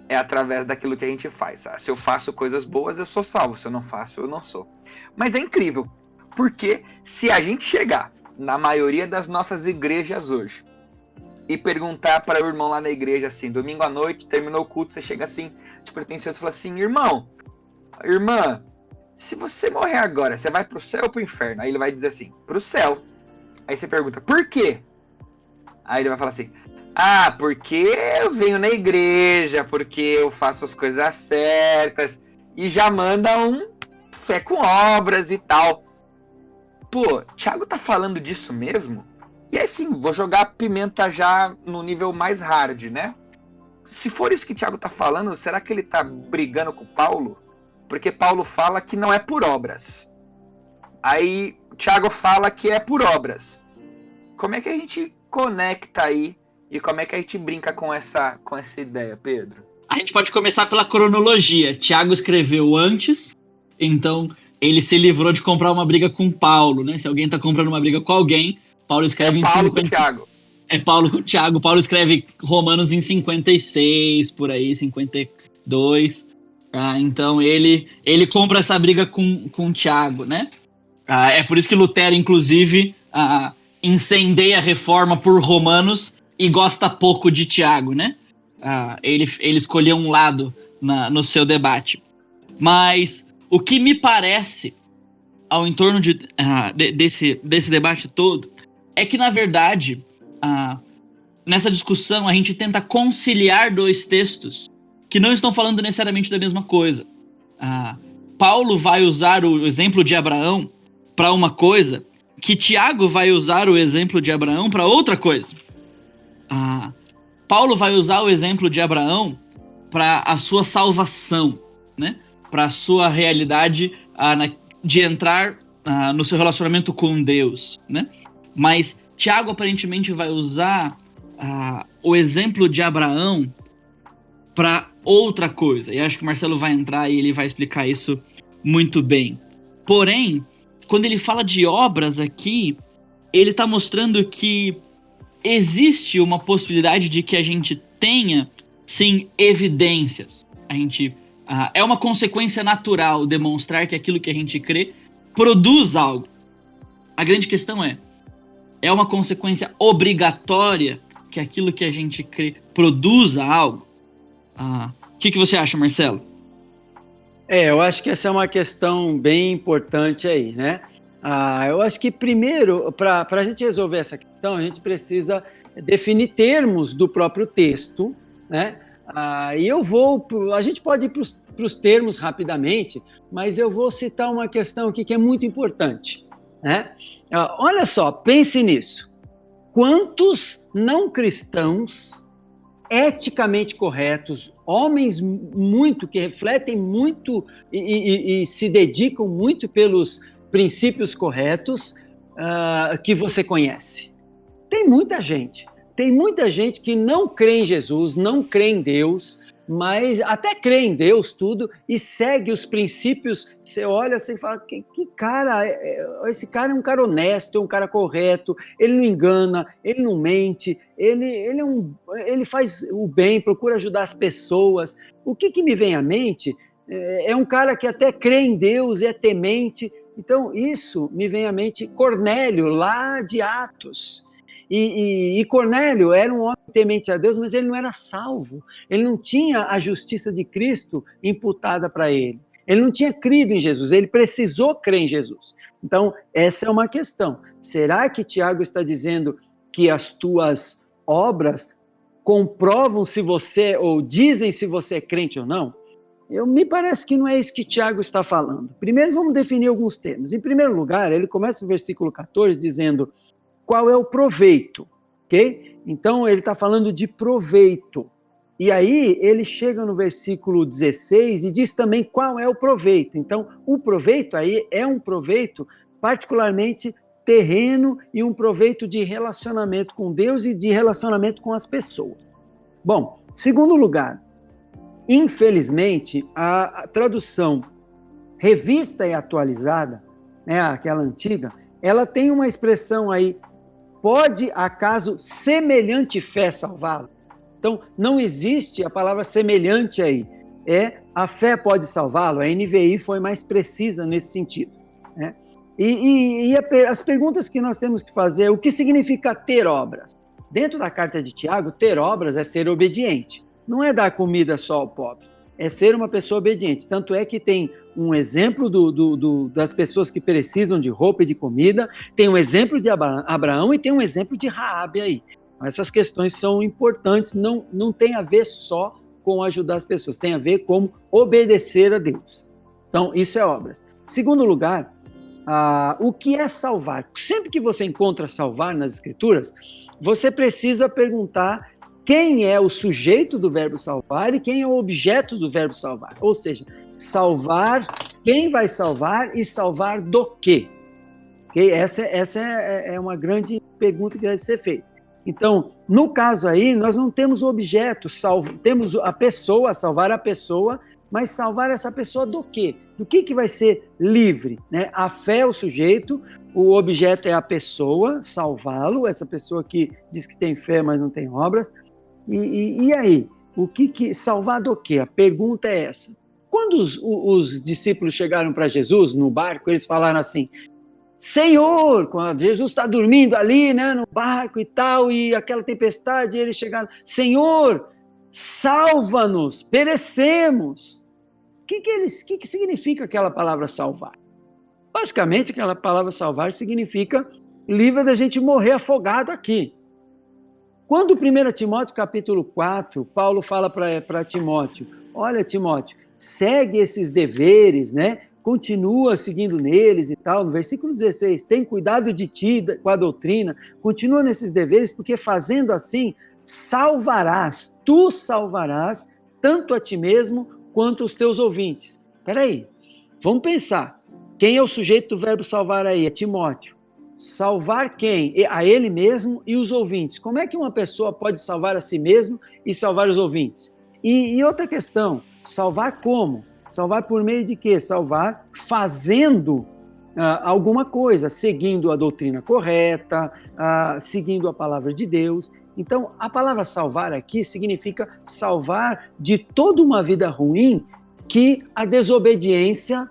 é através daquilo que a gente faz. Se eu faço coisas boas, eu sou salvo. Se eu não faço, eu não sou. Mas é incrível, porque se a gente chegar na maioria das nossas igrejas hoje e perguntar para o irmão lá na igreja assim, domingo à noite, terminou o culto, você chega assim, despretensioso, e fala assim, irmão, irmã, se você morrer agora, você vai pro céu ou pro inferno? Aí ele vai dizer assim, pro céu. Aí você pergunta, por quê? Aí ele vai falar assim, porque eu venho na igreja, porque eu faço as coisas certas, e já manda um fé com obras e tal. Pô, Tiago tá falando disso mesmo? E aí sim, vou jogar a pimenta já no nível mais hard, né? Se for isso que Tiago tá falando, será que ele tá brigando com Paulo? Porque Paulo fala que não é por obras. Aí Tiago fala que é por obras. Como é que a gente conecta aí e como é que a gente brinca com essa ideia, Pedro? A gente pode começar pela cronologia. Tiago escreveu antes, então ele se livrou de comprar uma briga com Paulo, né? Se alguém tá comprando uma briga com alguém, Paulo escreve em 50... com Tiago. É Paulo com Tiago. Paulo escreve Romanos em 56, por aí, 52. Então ele compra essa briga com Tiago, né? É por isso que Lutero, inclusive, incendeia a reforma por Romanos e gosta pouco de Tiago, né? Ele escolheu um lado no seu debate. Mas o que me parece ao entorno desse debate todo é que, na verdade, nessa discussão a gente tenta conciliar dois textos que não estão falando necessariamente da mesma coisa. Paulo vai usar o exemplo de Abraão para uma coisa, que Tiago vai usar o exemplo de Abraão para outra coisa. Paulo vai usar o exemplo de Abraão para a sua salvação, né? Para a sua realidade de entrar no seu relacionamento com Deus, né? Mas Tiago aparentemente vai usar o exemplo de Abraão para outra coisa. E acho que o Marcelo vai entrar e ele vai explicar isso muito bem. Porém, quando ele fala de obras aqui, ele está mostrando que existe uma possibilidade de que a gente tenha, sim, evidências. É uma consequência natural demonstrar que aquilo que a gente crê produz algo. A grande questão é uma consequência obrigatória que aquilo que a gente crê produza algo? O que você acha, Marcelo? Eu acho que essa é uma questão bem importante aí, né? Eu acho que primeiro, para a gente resolver essa questão, a gente precisa definir termos do próprio texto, né? E a gente pode ir para os termos rapidamente, mas eu vou citar uma questão aqui que é muito importante, né? Olha só, pense nisso. Quantos não cristãos eticamente corretos, homens que refletem muito e se dedicam muito pelos princípios corretos que você conhece? Tem muita gente que não crê em Jesus, não crê em Deus, mas até crê em Deus tudo e segue os princípios. Você olha assim e fala, que cara, esse cara é um cara honesto, é um cara correto, ele não engana, ele não mente, ele faz o bem, procura ajudar as pessoas. O que me vem à mente é um cara que até crê em Deus, é temente. Então isso me vem à mente Cornélio, lá de Atos. E Cornélio era um homem temente a Deus, mas ele não era salvo. Ele não tinha a justiça de Cristo imputada para ele. Ele não tinha crido em Jesus, ele precisou crer em Jesus. Então, essa é uma questão. Será que Tiago está dizendo que as tuas obras comprovam se você, ou dizem se você é crente ou não? Me parece que não é isso que Tiago está falando. Primeiro, vamos definir alguns termos. Em primeiro lugar, ele começa o versículo 14 dizendo: qual é o proveito, ok? Então, ele está falando de proveito. E aí, ele chega no versículo 16 e diz também qual é o proveito. Então, o proveito aí é um proveito particularmente terreno e um proveito de relacionamento com Deus e de relacionamento com as pessoas. Bom, segundo lugar, infelizmente, a tradução revista e atualizada, né, aquela antiga, ela tem uma expressão aí: pode acaso semelhante fé salvá-lo? Então, não existe a palavra semelhante aí. A fé pode salvá-lo. A NVI foi mais precisa nesse sentido, né? As perguntas que nós temos que fazer: o que significa ter obras? Dentro da carta de Tiago, ter obras é ser obediente. Não é dar comida só ao pobre. É ser uma pessoa obediente. Tanto é que tem um exemplo das pessoas que precisam de roupa e de comida, tem um exemplo de Abraão e tem um exemplo de Raabe aí. Essas questões são importantes, não tem a ver só com ajudar as pessoas, tem a ver com obedecer a Deus. Então, isso é obras. Segundo lugar, o que é salvar? Sempre que você encontra salvar nas Escrituras, você precisa perguntar quem é o sujeito do verbo salvar e quem é o objeto do verbo salvar. Ou seja, salvar, quem vai salvar e salvar do quê? Okay? Essa é uma grande pergunta que deve ser feita. Então, no caso aí, nós não temos o objeto, temos a pessoa, salvar a pessoa, mas salvar essa pessoa do quê? Do que vai ser livre, né? A fé é o sujeito, o objeto é a pessoa, salvá-lo, essa pessoa que diz que tem fé, mas não tem obras. E aí? Salvar do quê? A pergunta é essa. Quando os discípulos chegaram para Jesus no barco, eles falaram assim: Senhor, quando Jesus está dormindo ali, né, no barco e tal, e aquela tempestade, eles chegaram: Senhor, salva-nos, perecemos. O que significa aquela palavra salvar? Basicamente, aquela palavra salvar significa livra da gente morrer afogado aqui. Quando 1 Timóteo capítulo 4, Paulo fala para Timóteo: olha, Timóteo, segue esses deveres, né? Continua seguindo neles e tal. No versículo 16, tem cuidado de ti com a doutrina, continua nesses deveres, porque fazendo assim, tu salvarás tanto a ti mesmo quanto os teus ouvintes. Espera aí, vamos pensar. Quem é o sujeito do verbo salvar aí? É Timóteo. Salvar quem? A ele mesmo e os ouvintes. Como é que uma pessoa pode salvar a si mesmo e salvar os ouvintes? E outra questão, salvar como? Salvar por meio de quê? Salvar fazendo alguma coisa, seguindo a doutrina correta, seguindo a palavra de Deus. Então, a palavra salvar aqui significa salvar de toda uma vida ruim que a desobediência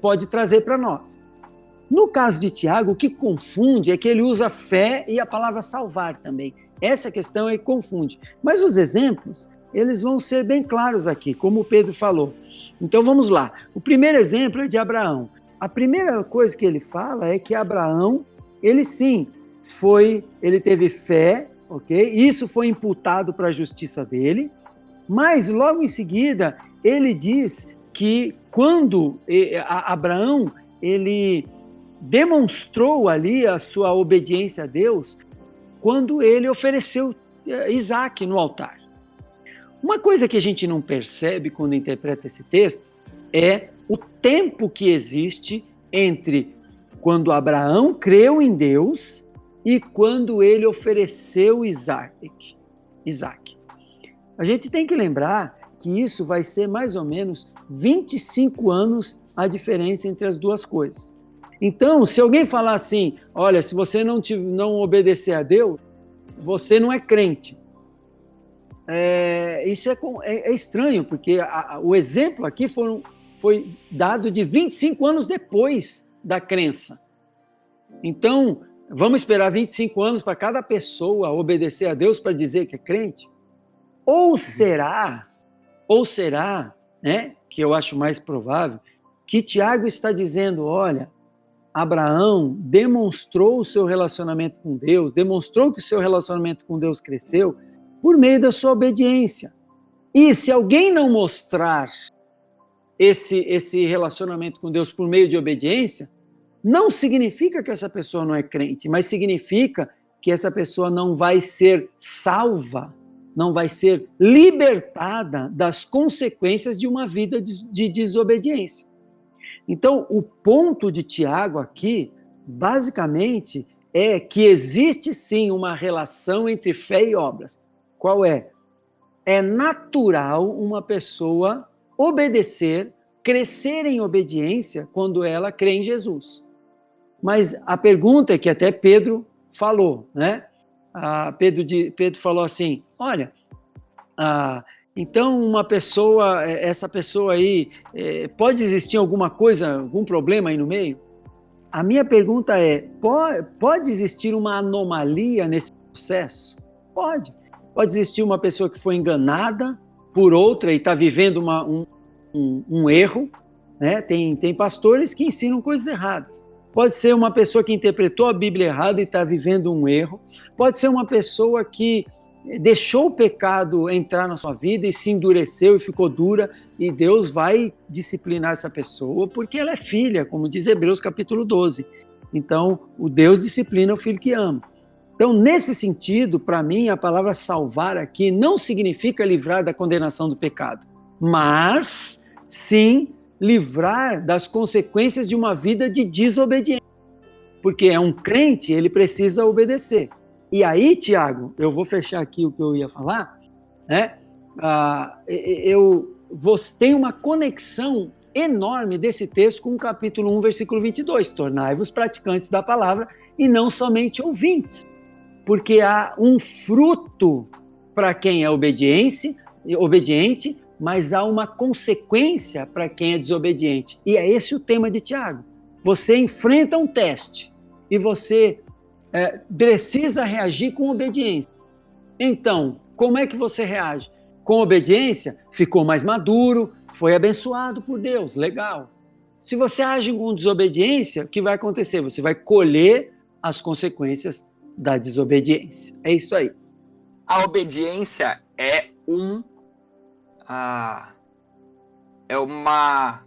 pode trazer para nós. No caso de Tiago, o que confunde é que ele usa fé e a palavra salvar também. Essa questão é que confunde. Mas os exemplos, eles vão ser bem claros aqui, como o Pedro falou. Então vamos lá. O primeiro exemplo é de Abraão. A primeira coisa que ele fala é que Abraão, ele sim, ele teve fé, ok? Isso foi imputado para a justiça dele, mas logo em seguida ele diz que quando Abraão, ele demonstrou ali a sua obediência a Deus, quando ele ofereceu Isaac no altar. Uma coisa que a gente não percebe quando interpreta esse texto é o tempo que existe entre quando Abraão creu em Deus e quando ele ofereceu Isaac. A gente tem que lembrar que isso vai ser mais ou menos 25 anos a diferença entre as duas coisas. Então, se alguém falar assim, olha, se você não obedecer a Deus, você não é crente. Isso é estranho, porque o exemplo aqui foi dado de 25 anos depois da crença. Então, vamos esperar 25 anos para cada pessoa obedecer a Deus para dizer que é crente? Ou será, né, que eu acho mais provável, que Tiago está dizendo, olha, Abraão demonstrou o seu relacionamento com Deus, demonstrou que o seu relacionamento com Deus cresceu por meio da sua obediência. E se alguém não mostrar esse relacionamento com Deus por meio de obediência, não significa que essa pessoa não é crente, mas significa que essa pessoa não vai ser salva, não vai ser libertada das consequências de uma vida de desobediência. Então, o ponto de Tiago aqui, basicamente, é que existe sim uma relação entre fé e obras. Qual é? É natural uma pessoa obedecer, crescer em obediência quando ela crê em Jesus. Mas a pergunta é que até Pedro falou, né? Pedro falou assim, olha, então essa pessoa aí, pode existir alguma coisa, algum problema aí no meio? A minha pergunta é, pode existir uma anomalia nesse processo? Pode. Pode existir uma pessoa que foi enganada por outra e está vivendo um erro, né? Tem pastores que ensinam coisas erradas. Pode ser uma pessoa que interpretou a Bíblia errada e está vivendo um erro. Pode ser uma pessoa que deixou o pecado entrar na sua vida e se endureceu e ficou dura, e Deus vai disciplinar essa pessoa porque ela é filha, como diz Hebreus capítulo 12. Então, o Deus disciplina o filho que ama. Então, nesse sentido, para mim, a palavra salvar aqui não significa livrar da condenação do pecado, mas, sim, livrar das consequências de uma vida de desobediência. Porque é um crente, ele precisa obedecer. E aí, Tiago, eu vou fechar aqui o que eu ia falar, né? Tem uma conexão enorme desse texto com o capítulo 1, versículo 22. Tornai-vos praticantes da palavra e não somente ouvintes. Porque há um fruto para quem é obediente, mas há uma consequência para quem é desobediente. E é esse o tema de Tiago. Você enfrenta um teste e você precisa reagir com obediência. Então, como é que você reage? Com obediência, ficou mais maduro, foi abençoado por Deus, legal. Se você age com desobediência, o que vai acontecer? Você vai colher as consequências da desobediência. É isso aí. A obediência é uma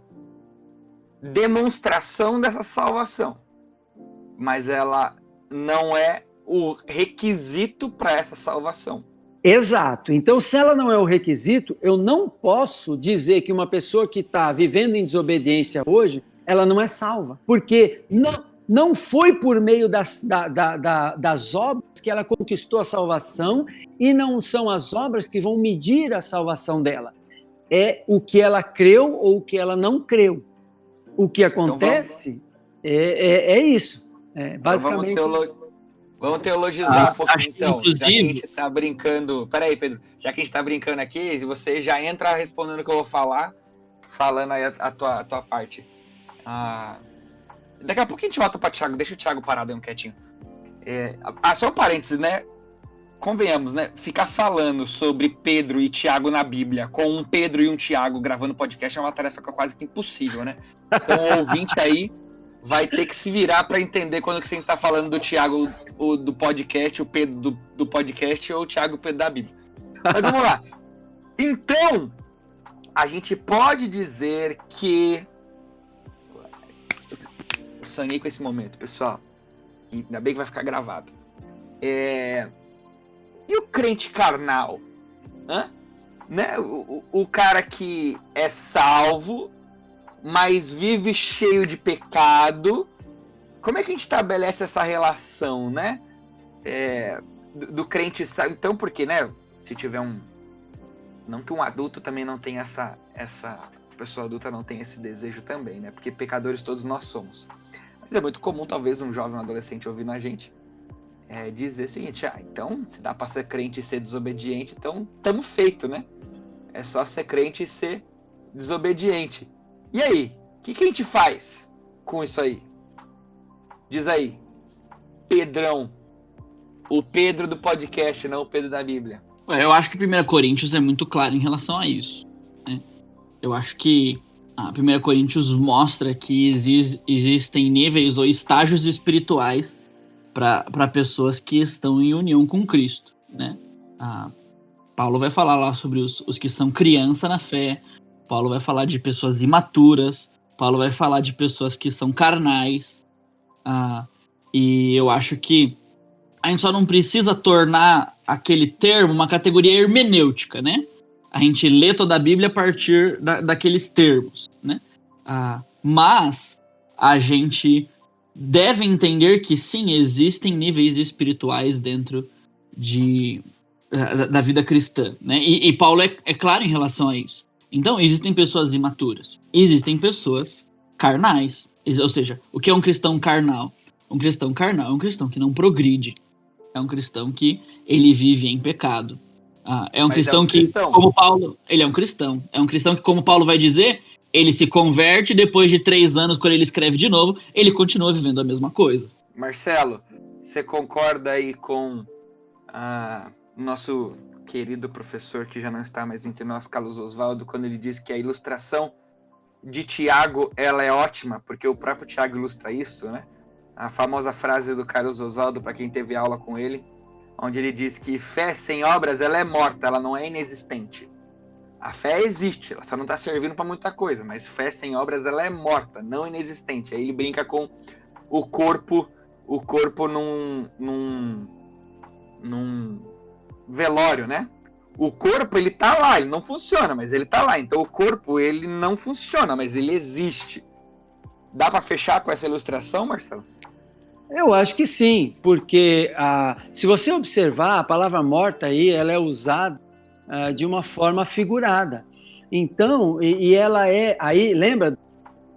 demonstração dessa salvação, mas ela não é o requisito para essa salvação. Exato. Então, se ela não é o requisito, eu não posso dizer que uma pessoa que está vivendo em desobediência hoje, ela não é salva. Porque não foi por meio das obras que ela conquistou a salvação, e não são as obras que vão medir a salvação dela. É o que ela creu ou o que ela não creu. O que acontece é isso. Basicamente... Vamos teologizar um pouquinho, então. Inclusive... Já que a gente está brincando... Peraí, Pedro. Já que a gente está brincando aqui, você já entra respondendo o que eu vou falar, falando aí a tua parte. Daqui a pouco a gente volta para Tiago, deixa o Tiago parado aí um quietinho. Só um parênteses, né? Convenhamos, né? Ficar falando sobre Pedro e Tiago na Bíblia, com um Pedro e um Tiago gravando podcast, é uma tarefa quase que impossível, né? Então o ouvinte aí vai ter que se virar para entender quando que você está falando do Tiago do podcast, o Pedro do podcast, ou o Tiago e o Pedro da Bíblia. Mas vamos lá. Então, a gente pode dizer que... Eu sonhei com esse momento, pessoal. Ainda bem que vai ficar gravado. E o crente carnal? Né? O cara que é salvo, mas vive cheio de pecado. Como é que a gente estabelece essa relação, né? Do crente salvo. Então, porque, né? Se tiver não que um adulto também não tenha essa pessoa adulta não tenha esse desejo também, né? Porque pecadores todos nós somos. Mas é muito comum, talvez, um jovem, um adolescente ouvindo a gente dizer o seguinte: então, se dá pra ser crente e ser desobediente, então tamo feito, né? É só ser crente e ser desobediente. E aí? O que a gente faz com isso aí? Diz aí, Pedrão. O Pedro do podcast, não o Pedro da Bíblia. Eu acho que 1 Coríntios é muito claro em relação a isso, né? Eu acho que 1 Coríntios mostra que existem níveis ou estágios espirituais para pessoas que estão em união com Cristo, né? Paulo vai falar lá sobre os que são criança na fé. Paulo vai falar de pessoas imaturas. Paulo vai falar de pessoas que são carnais. E eu acho que a gente só não precisa tornar aquele termo uma categoria hermenêutica, né? A gente lê toda a Bíblia a partir daqueles termos, né? Mas a gente deve entender que sim, existem níveis espirituais dentro da vida cristã, né? E Paulo é claro em relação a isso. Então, existem pessoas imaturas, existem pessoas carnais. Ou seja, o que é um cristão carnal? Um cristão carnal é um cristão que não progride. É um cristão que ele vive em pecado. É um cristão que, como Paulo, ele é um cristão. É um cristão que, como Paulo vai dizer, ele se converte depois de 3 anos, quando ele escreve de novo, ele continua vivendo a mesma coisa. Marcelo, você concorda aí com o nosso querido professor, que já não está mais entre nós, Carlos Oswaldo, quando ele diz que a ilustração de Tiago, ela é ótima, porque o próprio Tiago ilustra isso, né? A famosa frase do Carlos Oswaldo, para quem teve aula com ele, onde ele diz que fé sem obras, ela é morta, ela não é inexistente. A fé existe, ela só não está servindo para muita coisa, mas fé sem obras, ela é morta, não inexistente. Aí ele brinca com o corpo num velório, né? O corpo, ele tá lá, ele não funciona, mas ele tá lá. Então o corpo, ele não funciona, mas ele existe. Dá para fechar com essa ilustração, Marcelo? Eu acho que sim, porque se você observar, a palavra morta aí, ela é usada de uma forma figurada. Então, e ela aí lembra do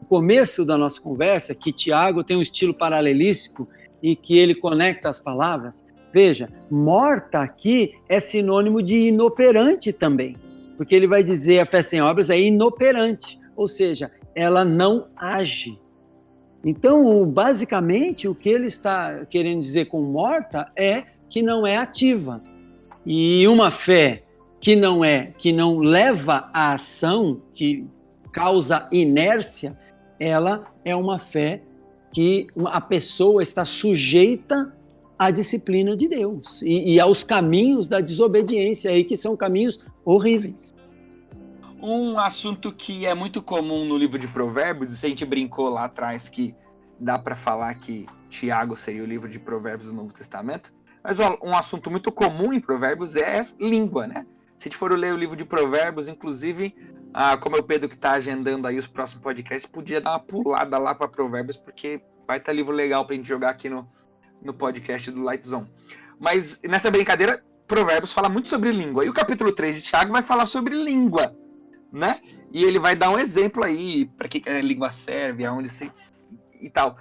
começo da nossa conversa, que Tiago tem um estilo paralelístico e que ele conecta as palavras? Veja, morta aqui é sinônimo de inoperante também, porque ele vai dizer a fé sem obras é inoperante, ou seja, ela não age. Então, basicamente, o que ele está querendo dizer com morta é que não é ativa. E uma fé que não leva à ação, que causa inércia, ela é uma fé que a pessoa está sujeita à disciplina de Deus e aos caminhos da desobediência, aí, que são caminhos horríveis. Um assunto que é muito comum no livro de Provérbios, a gente brincou lá atrás que dá para falar que Tiago seria o livro de Provérbios do Novo Testamento, mas um assunto muito comum em Provérbios é língua, né? Se a gente for ler o livro de Provérbios, inclusive, como é o Pedro que está agendando aí os próximos podcasts, podia dar uma pulada lá para Provérbios, porque vai estar livro legal para a gente jogar aqui no podcast do Light Zone. Mas nessa brincadeira, Provérbios fala muito sobre língua, e o capítulo 3 de Tiago vai falar sobre língua, né? E ele vai dar um exemplo aí para que a língua serve, aonde se e tal.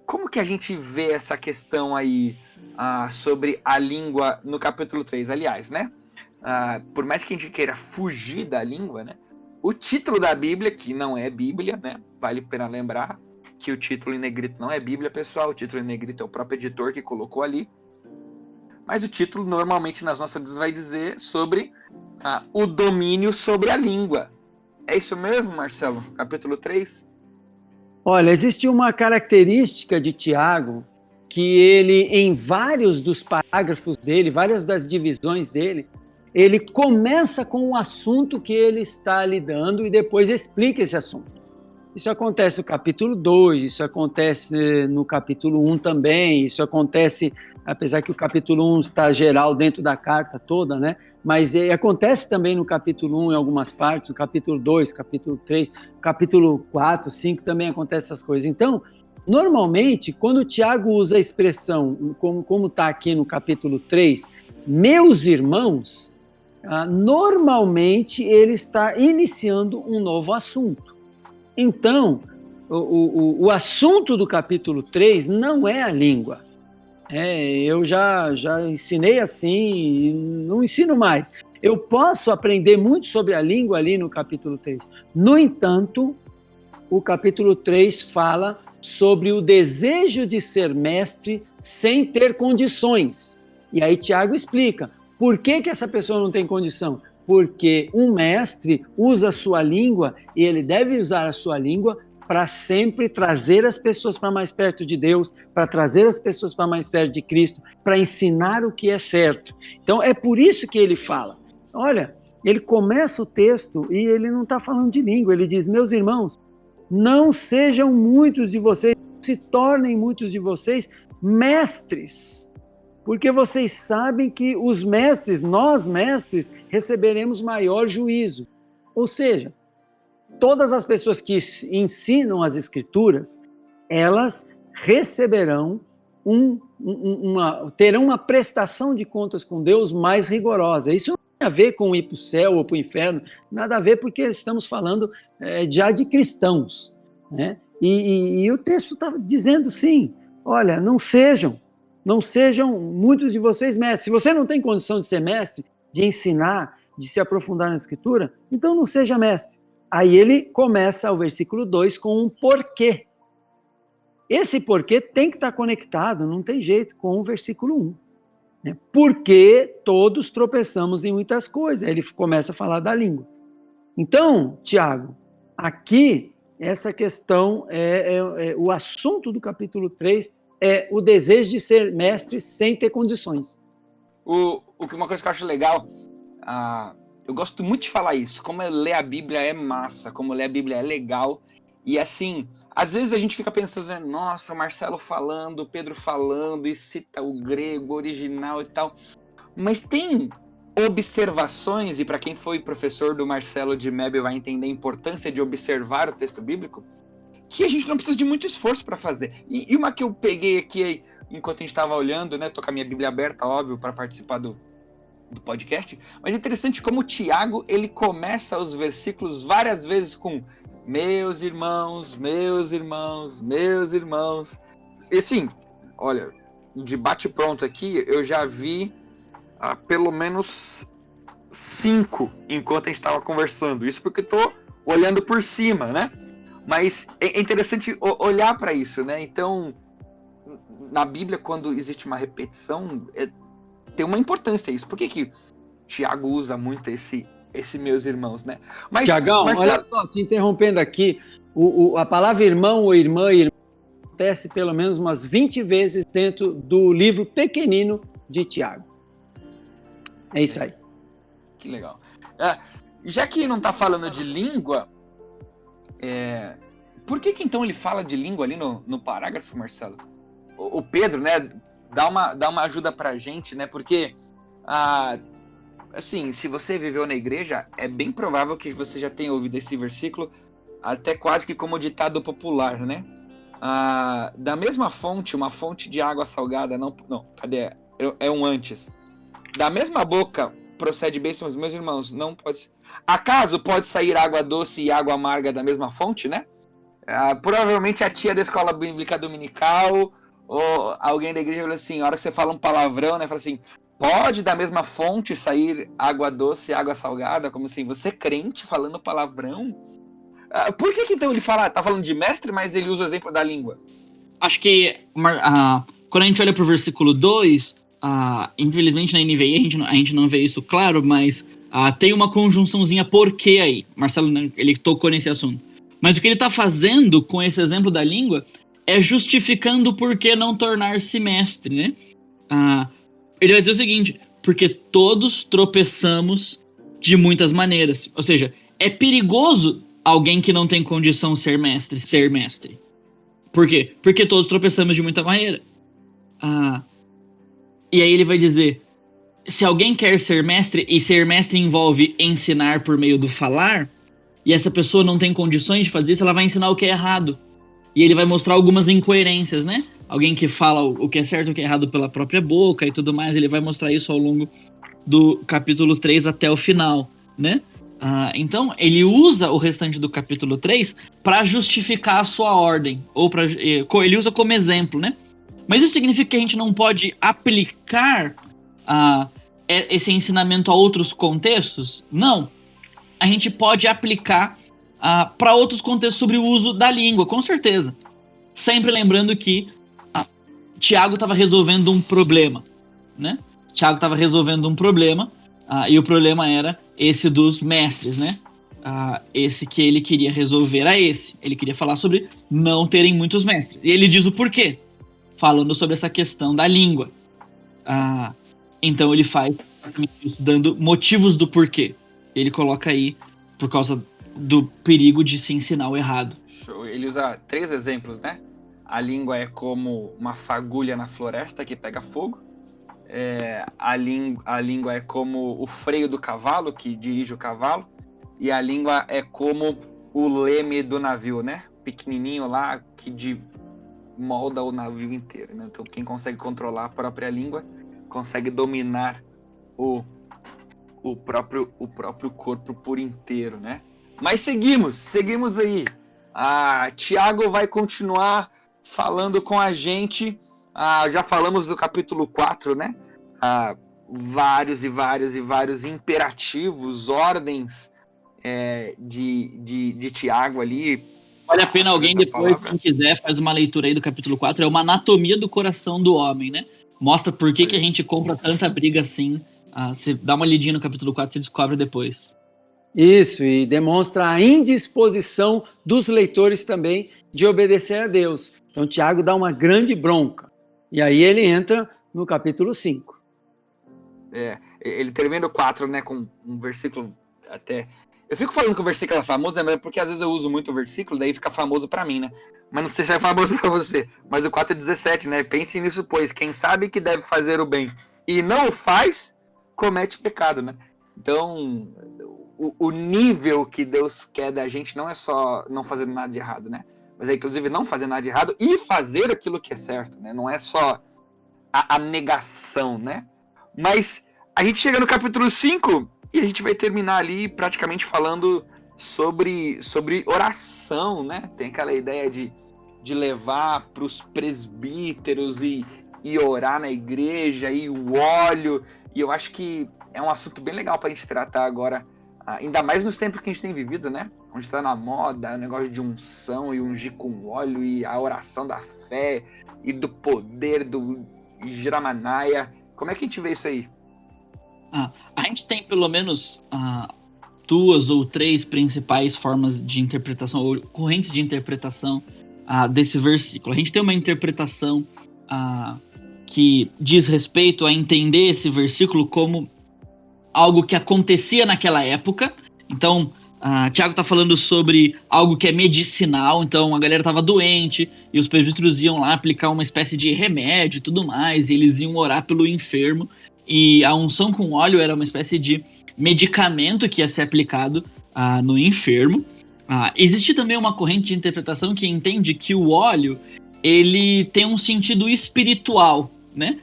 Como que a gente vê essa questão aí sobre a língua no capítulo 3? Aliás, né? Por mais que a gente queira fugir da língua, né? O título da Bíblia, que não é Bíblia, né? Vale a pena lembrar que o título em negrito não é Bíblia, pessoal. O título em negrito é o próprio editor que colocou ali. Mas o título, normalmente, nas nossas Bíblias vai dizer sobre o domínio sobre a língua. É isso mesmo, Marcelo? Capítulo 3? Olha, existe uma característica de Tiago que ele, em vários dos parágrafos dele, várias das divisões dele, ele começa com o assunto que ele está lidando e depois explica esse assunto. Isso acontece no capítulo 2, isso acontece no capítulo 1 também, isso acontece, apesar que o capítulo 1 está geral dentro da carta toda, né? Mas acontece também no capítulo 1 em algumas partes, no capítulo 2, capítulo 3, capítulo 4, 5 também acontecem essas coisas. Então, normalmente, quando o Tiago usa a expressão, como está aqui no capítulo 3, meus irmãos, normalmente ele está iniciando um novo assunto. Então, o assunto do capítulo 3 não é a língua. Eu já ensinei assim e não ensino mais. Eu posso aprender muito sobre a língua ali no capítulo 3. No entanto, o capítulo 3 fala sobre o desejo de ser mestre sem ter condições. E aí Tiago explica por que essa pessoa não tem condição. Porque um mestre usa a sua língua e ele deve usar a sua língua para sempre trazer as pessoas para mais perto de Deus, para trazer as pessoas para mais perto de Cristo, para ensinar o que é certo. Então é por isso que ele fala. Olha, ele começa o texto e ele não está falando de língua, ele diz, meus irmãos, não sejam muitos de vocês, se tornem muitos de vocês mestres, porque vocês sabem que os mestres, nós mestres, receberemos maior juízo. Ou seja, todas as pessoas que ensinam as Escrituras, elas receberão terão uma prestação de contas com Deus mais rigorosa. Isso não tem a ver com ir para o céu ou para o inferno, nada a ver, porque estamos falando já de cristãos, né? E o texto está dizendo sim, olha, não sejam muitos de vocês mestres. Se você não tem condição de ser mestre, de ensinar, de se aprofundar na Escritura, então não seja mestre. Aí ele começa o versículo 2 com um porquê. Esse porquê tem que estar conectado, não tem jeito, com o versículo 1. Né? Porque todos tropeçamos em muitas coisas. Aí ele começa a falar da língua. Então, Tiago, aqui, essa questão, o assunto do capítulo 3 é o desejo de ser mestre sem ter condições. Uma coisa que eu acho legal, eu gosto muito de falar isso, como ler a Bíblia é massa, como ler a Bíblia é legal, e assim, às vezes a gente fica pensando, né, nossa, Marcelo falando, Pedro falando, e cita o grego original e tal, mas tem observações, e para quem foi professor do Marcelo de Mebe vai entender a importância de observar o texto bíblico, que a gente não precisa de muito esforço para fazer. E uma que eu peguei aqui enquanto a gente estava olhando, né? Tô com a minha Bíblia aberta, óbvio, para participar do podcast. Mas é interessante como o Tiago, ele começa os versículos várias vezes com meus irmãos, meus irmãos, meus irmãos. E assim, olha, de bate-pronto aqui, eu já vi pelo menos 5 enquanto a gente estava conversando. Isso porque eu tô olhando por cima, né? Mas é interessante olhar para isso, né? Então, na Bíblia, quando existe uma repetição, tem uma importância isso. Por que Tiago usa muito esse meus irmãos, né? Mas, Tiagão, olha só, te interrompendo aqui, a palavra irmão ou irmã acontece pelo menos umas 20 vezes dentro do livro pequenino de Tiago. É isso aí. Que legal. Já que não está falando de língua, por que então ele fala de língua ali no parágrafo, Marcelo? O Pedro, né, dá uma ajuda pra gente, né, porque, assim, se você viveu na igreja, é bem provável que você já tenha ouvido esse versículo, até quase que como ditado popular, né? Da mesma fonte, uma fonte de água salgada, não, cadê? É um antes. Da mesma boca procede bênçãos, meus irmãos, não pode. Acaso pode sair água doce e água amarga da mesma fonte, né? Provavelmente a tia da escola bíblica dominical ou alguém da igreja fala assim, a hora que você fala um palavrão, né, fala assim, pode da mesma fonte sair água doce e água salgada, como assim, você crente falando palavrão? Por que então ele tá falando de mestre, mas ele usa o exemplo da língua? Acho que quando a gente olha pro versículo 2, infelizmente na NVI a gente não vê isso claro, mas tem uma conjunçãozinha porquê aí. Marcelo, ele tocou nesse assunto. Mas o que ele tá fazendo com esse exemplo da língua é justificando por que não tornar-se mestre, né? Ele vai dizer o seguinte: porque todos tropeçamos de muitas maneiras. Ou seja, é perigoso alguém que não tem condição ser mestre. Por quê? Porque todos tropeçamos de muita maneira. E aí ele vai dizer, se alguém quer ser mestre, e ser mestre envolve ensinar por meio do falar, e essa pessoa não tem condições de fazer isso, ela vai ensinar o que é errado. E ele vai mostrar algumas incoerências, né? Alguém que fala o que é certo e o que é errado pela própria boca e tudo mais, ele vai mostrar isso ao longo do capítulo 3 até o final, né? Então, ele usa o restante do capítulo 3 para justificar a sua ordem, ou ele usa como exemplo, né? Mas isso significa que a gente não pode aplicar esse ensinamento a outros contextos? Não. A gente pode aplicar para outros contextos sobre o uso da língua, com certeza. Sempre lembrando que Tiago estava resolvendo um problema, né? Tiago estava resolvendo um problema, e o problema era esse dos mestres, né? Esse que ele queria resolver era esse. Ele queria falar sobre não terem muitos mestres. E ele diz o porquê, falando sobre essa questão da língua. Então ele faz isso, dando motivos do porquê. Ele coloca aí por causa do perigo de se ensinar o errado. Show. Ele usa 3 exemplos, né? A língua é como uma fagulha na floresta que pega fogo. A língua é como o freio do cavalo que dirige o cavalo. E a língua é como o leme do navio, né? Pequenininho lá que molda o navio inteiro, né? Então quem consegue controlar a própria língua consegue dominar o próprio corpo por inteiro, né? Mas seguimos aí. Tiago vai continuar falando com a gente. Já falamos do capítulo 4, né? Vários imperativos, ordens de Tiago ali. Vale a pena alguém depois, quem quiser, faz uma leitura aí do capítulo 4. É uma anatomia do coração do homem, né? Mostra por que a gente compra tanta briga assim. Você dá uma lidinha no capítulo 4, você descobre depois. Isso, e demonstra a indisposição dos leitores também de obedecer a Deus. Então, Tiago dá uma grande bronca. E aí ele entra no capítulo 5. Ele termina o 4, né, com um versículo até... Eu fico falando que o versículo é famoso, né, porque às vezes eu uso muito o versículo, daí fica famoso pra mim, né? Mas não sei se é famoso pra você. Mas o 4:17, né? Pense nisso, pois quem sabe que deve fazer o bem e não o faz, comete pecado, né? Então, o nível que Deus quer da gente não é só não fazer nada de errado, né? Mas é inclusive não fazer nada de errado e fazer aquilo que é certo, né? Não é só a negação, né? Mas a gente chega no capítulo 5 e a gente vai terminar ali praticamente falando sobre oração, né? Tem aquela ideia de levar para os presbíteros e orar na igreja, e o óleo. E eu acho que é um assunto bem legal para a gente tratar agora, ainda mais nos tempos que a gente tem vivido, né? Onde está na moda o negócio de unção e ungir com óleo e a oração da fé e do poder do Jramanaia. Como é que a gente vê isso aí? A gente tem pelo menos 2 ou 3 principais formas de interpretação, ou correntes de interpretação desse versículo. A gente tem uma interpretação que diz respeito a entender esse versículo como algo que acontecia naquela época. Então, Tiago está falando sobre algo que é medicinal. Então, a galera estava doente e os presbíteros iam lá aplicar uma espécie de remédio e tudo mais, e eles iam orar pelo enfermo. E a unção com óleo era uma espécie de medicamento que ia ser aplicado no enfermo. Existe também uma corrente de interpretação que entende que o óleo ele tem um sentido espiritual, né?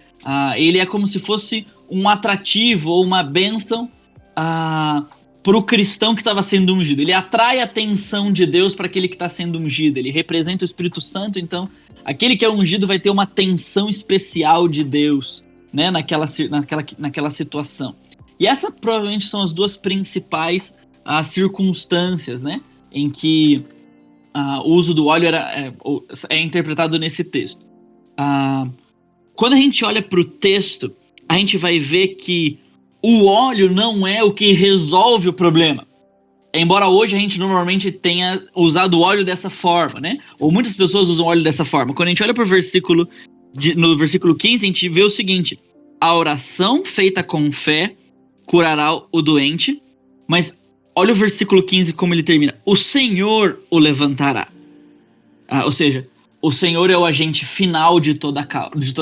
Ele é como se fosse um atrativo ou uma bênção para o cristão que estava sendo ungido. Ele atrai a atenção de Deus para aquele que está sendo ungido. Ele representa o Espírito Santo, então aquele que é ungido vai ter uma atenção especial de Deus, né, naquela situação. E essas provavelmente são as 2 principais circunstâncias, né, em que o uso do óleo é interpretado nesse texto. Quando a gente olha para o texto, a gente vai ver que o óleo não é o que resolve o problema. Embora hoje a gente normalmente tenha usado o óleo dessa forma, né? Ou muitas pessoas usam óleo dessa forma. Quando a gente olha para no versículo 15, a gente vê o seguinte: a oração feita com fé curará o doente, mas olha o versículo 15 como ele termina: o Senhor o levantará. Ou seja, o Senhor é o agente final de toda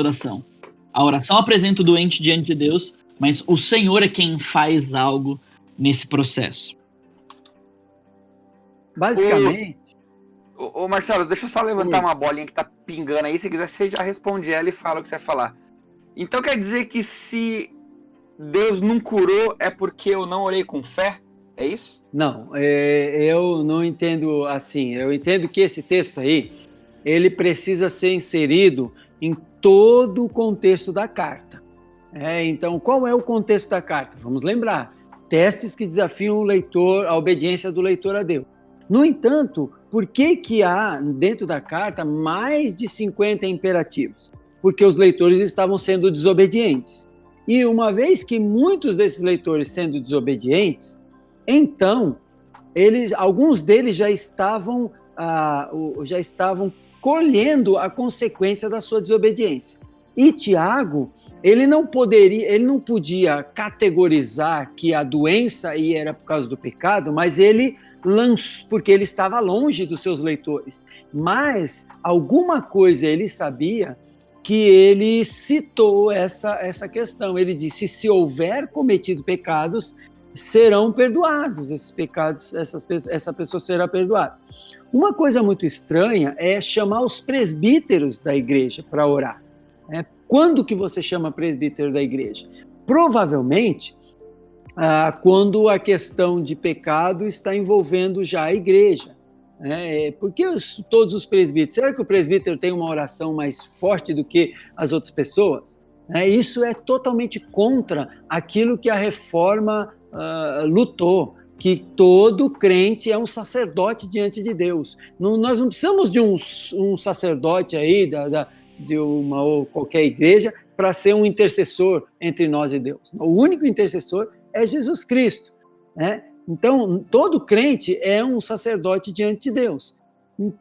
ação. A oração apresenta o doente diante de Deus, mas o Senhor é quem faz algo nesse processo. Basicamente... Ô Marcelo, deixa eu só levantar uma bolinha que tá pingando aí. Se quiser, você já responde ela e fala o que você vai falar. Então quer dizer que se Deus não curou é porque eu não orei com fé? É isso? Não, eu não entendo assim. Eu entendo que esse texto aí, ele precisa ser inserido em todo o contexto da carta. Então, qual é o contexto da carta? Vamos lembrar. Testes que desafiam o leitor, a obediência do leitor a Deus. No entanto, por que há dentro da carta mais de 50 imperativos? Porque os leitores estavam sendo desobedientes. E uma vez que muitos desses leitores sendo desobedientes, então, alguns deles já estavam colhendo a consequência da sua desobediência. E Tiago, ele não podia categorizar que a doença aí era por causa do pecado, mas ele porque ele estava longe dos seus leitores. Mas alguma coisa ele sabia, que ele citou essa questão. Ele disse: se houver cometido pecados, serão perdoados. Esses pecados, essa pessoa será perdoada. Uma coisa muito estranha é chamar os presbíteros da igreja para orar. Quando que você chama presbítero da igreja? Provavelmente quando a questão de pecado está envolvendo já a igreja. Porque todos os presbíteros... Será que o presbítero tem uma oração mais forte do que as outras pessoas? Isso é totalmente contra aquilo que a reforma lutou, que todo crente é um sacerdote diante de Deus. Nós não precisamos de um sacerdote aí de uma ou qualquer igreja para ser um intercessor entre nós e Deus. O único intercessor é Jesus Cristo. Então, todo crente é um sacerdote diante de Deus.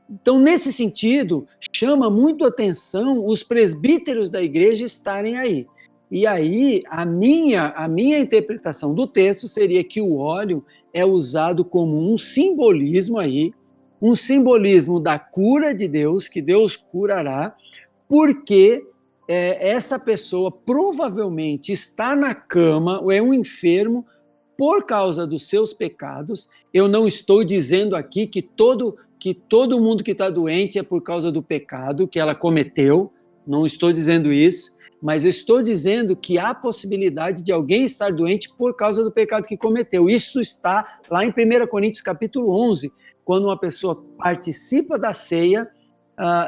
Então, nesse sentido, chama muito atenção os presbíteros da igreja estarem aí. E aí, a minha interpretação do texto seria que o óleo é usado como um simbolismo aí, um simbolismo da cura de Deus, que Deus curará, porque essa pessoa provavelmente está na cama, ou é um enfermo, por causa dos seus pecados. Eu não estou dizendo aqui que todo mundo que está doente é por causa do pecado que ela cometeu, não estou dizendo isso, mas eu estou dizendo que há possibilidade de alguém estar doente por causa do pecado que cometeu. Isso está lá em 1 Coríntios capítulo 11, quando uma pessoa participa da ceia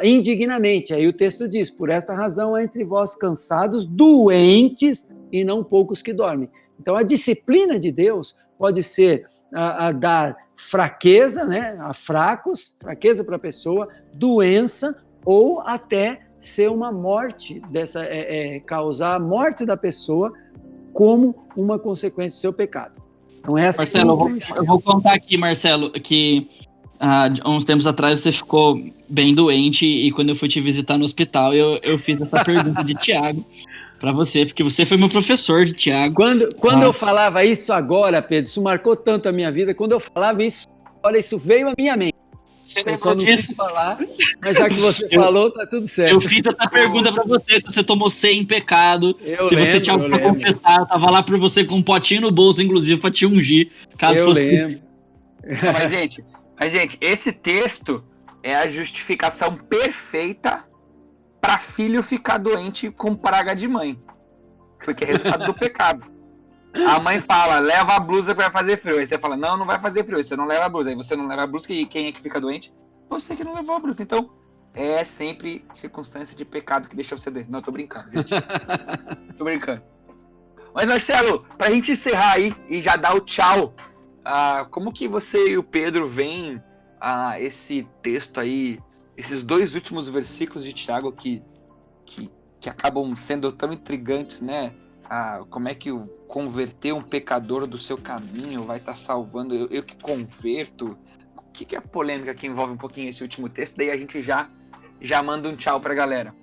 indignamente. Aí o texto diz: por esta razão há entre vós cansados, doentes e não poucos que dormem. Então a disciplina de Deus pode ser a dar fraqueza, a fracos, fraqueza para a pessoa, doença, ou até ser uma morte, causar a morte da pessoa como uma consequência do seu pecado. Então é assim. Marcelo, eu vou contar aqui, Marcelo, que uns tempos atrás você ficou bem doente e quando eu fui te visitar no hospital eu fiz essa pergunta de Tiago para você, porque você foi meu professor de Tiago. Quando eu falava isso agora, Pedro, isso marcou tanto a minha vida. Quando eu falava isso agora, isso veio à minha mente. Você eu só não quis falar, mas já que você falou, tá tudo certo. Eu fiz essa pergunta pra você, se você tomou ceia em pecado, você tinha algo pra confessar. Eu tava lá pra você com um potinho no bolso, inclusive, pra te ungir, caso fosse. Lembro. Mas, gente, esse texto é a justificação perfeita para filho ficar doente com praga de mãe. Porque é resultado do pecado. A mãe fala: leva a blusa para fazer frio. Aí você fala: não vai fazer frio. Aí você não leva a blusa. Aí você não leva a blusa, e quem é que fica doente? Você que não levou a blusa. Então, é sempre circunstância de pecado que deixa você doente. Não, eu tô brincando, gente. Tô brincando. Mas, Marcelo, pra gente encerrar aí e já dar o tchau, como que você e o Pedro veem esse texto aí, esses 2 últimos versículos de Tiago que acabam sendo tão intrigantes, né? Como é que converter um pecador do seu caminho vai estar salvando eu que converto? O que é a polêmica que envolve um pouquinho esse último texto? Daí a gente já manda um tchau pra galera.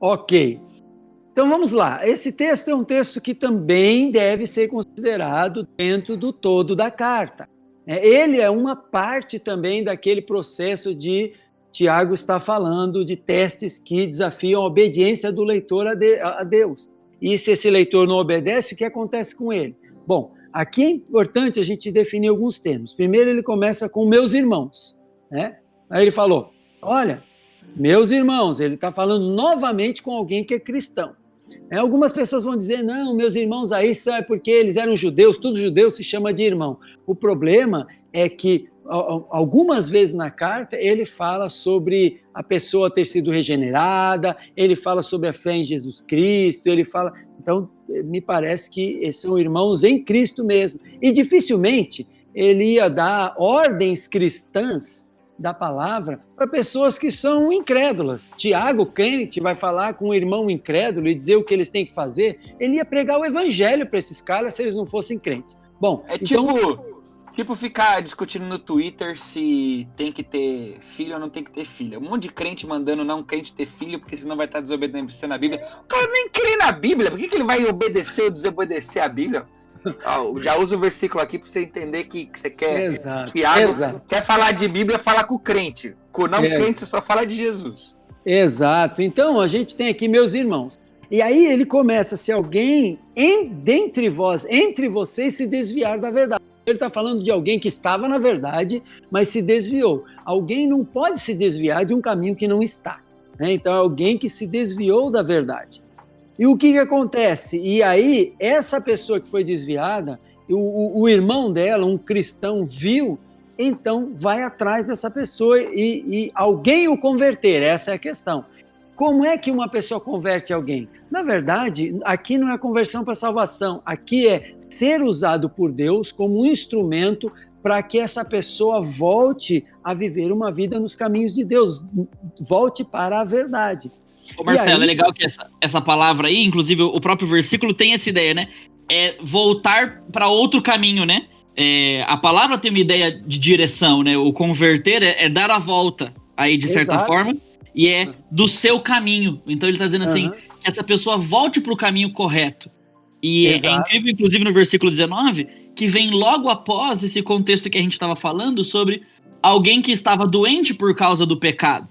Ok. Então vamos lá. Esse texto é um texto que também deve ser considerado dentro do todo da carta. Ele é uma parte também daquele processo de Tiago está falando de testes que desafiam a obediência do leitor a Deus. E se esse leitor não obedece, o que acontece com ele? Bom, aqui é importante a gente definir alguns termos. Primeiro ele começa com meus irmãos, né? Aí ele falou, olha, meus irmãos, ele está falando novamente com alguém que é cristão. Algumas pessoas vão dizer, não, meus irmãos aí são porque eles eram judeus, tudo judeu se chama de irmão. O problema é que algumas vezes na carta ele fala sobre a pessoa ter sido regenerada, ele fala sobre a fé em Jesus Cristo, ele fala... Então, me parece que são irmãos em Cristo mesmo. E dificilmente ele ia dar ordens cristãs da palavra para pessoas que são incrédulas. Tiago, crente, vai falar com um irmão incrédulo e dizer o que eles têm que fazer. Ele ia pregar o evangelho para esses caras se eles não fossem crentes. Bom, Tipo ficar discutindo no Twitter se tem que ter filho ou não tem que ter filho. Um monte de crente mandando não crente ter filho, porque senão vai estar desobedecendo a Bíblia. O cara nem crê na Bíblia, por que ele vai obedecer ou desobedecer a Bíblia? Já usa o versículo aqui para você entender que você quer. Exato, Tiago quer falar de Bíblia, fala com o crente. Com o não crente, você só fala de Jesus. Exato. Então, a gente tem aqui meus irmãos. E aí ele começa, se alguém entre vocês se desviar da verdade. Ele está falando de alguém que estava na verdade, mas se desviou. Alguém não pode se desviar de um caminho que não está, né? Então, é alguém que se desviou da verdade. E o que acontece? E aí, essa pessoa que foi desviada, o irmão dela, um cristão, viu, então vai atrás dessa pessoa e alguém o converter, essa é a questão. Como é que uma pessoa converte alguém? Na verdade, aqui não é conversão para salvação, aqui é ser usado por Deus como um instrumento para que essa pessoa volte a viver uma vida nos caminhos de Deus, volte para a verdade. Ô Marcelo, é legal que essa palavra aí, inclusive o próprio versículo tem essa ideia, né? É voltar para outro caminho, né? A palavra tem uma ideia de direção, né? O converter é dar a volta aí, de certa forma, e é do seu caminho. Então ele está dizendo assim, que essa pessoa volte para o caminho correto. E é incrível, inclusive no versículo 19, que vem logo após esse contexto que a gente estava falando sobre alguém que estava doente por causa do pecado.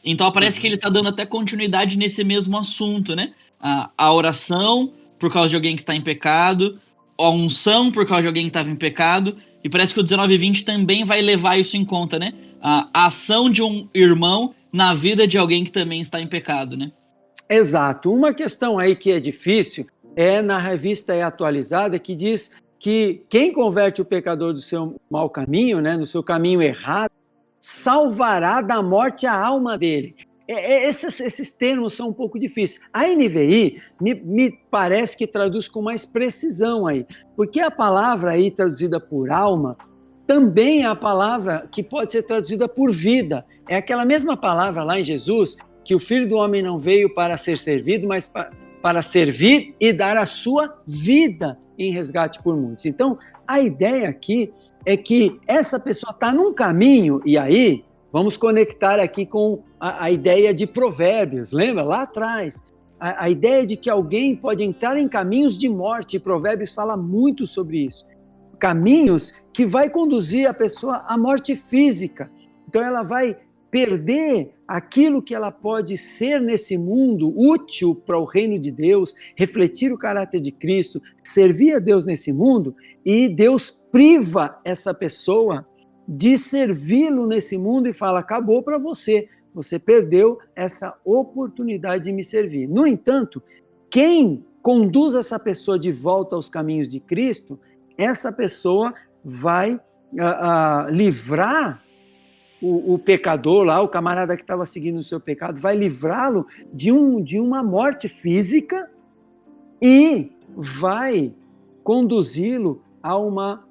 Então parece que ele está dando até continuidade nesse mesmo assunto, né? A oração por causa de alguém que está em pecado, a unção por causa de alguém que estava em pecado, e parece que o 19 e 20 também vai levar isso em conta, né? A ação de um irmão na vida de alguém que também está em pecado, né? Exato. Uma questão aí que é difícil é na revista Atualizada, que diz que quem converte o pecador do seu mau caminho, né, no seu caminho errado, salvará da morte a alma dele. Esses termos são um pouco difíceis. A NVI me parece que traduz com mais precisão aí, porque a palavra aí traduzida por alma também é a palavra que pode ser traduzida por vida. É aquela mesma palavra lá em Jesus, que o Filho do Homem não veio para ser servido, mas para servir e dar a sua vida em resgate por muitos. Então, a ideia aqui é que essa pessoa está num caminho, e aí vamos conectar aqui com a ideia de Provérbios, lembra? Lá atrás, a ideia de que alguém pode entrar em caminhos de morte, e Provérbios fala muito sobre isso. Caminhos que vai conduzir a pessoa à morte física. Então ela vai perder aquilo que ela pode ser nesse mundo, útil para o reino de Deus, refletir o caráter de Cristo, servir a Deus nesse mundo, e Deus priva essa pessoa de servi-lo nesse mundo e fala, acabou para você, você perdeu essa oportunidade de me servir. No entanto, quem conduz essa pessoa de volta aos caminhos de Cristo, essa pessoa vai livrar o pecador lá, o camarada que estava seguindo o seu pecado, vai livrá-lo de uma morte física e vai conduzi-lo a uma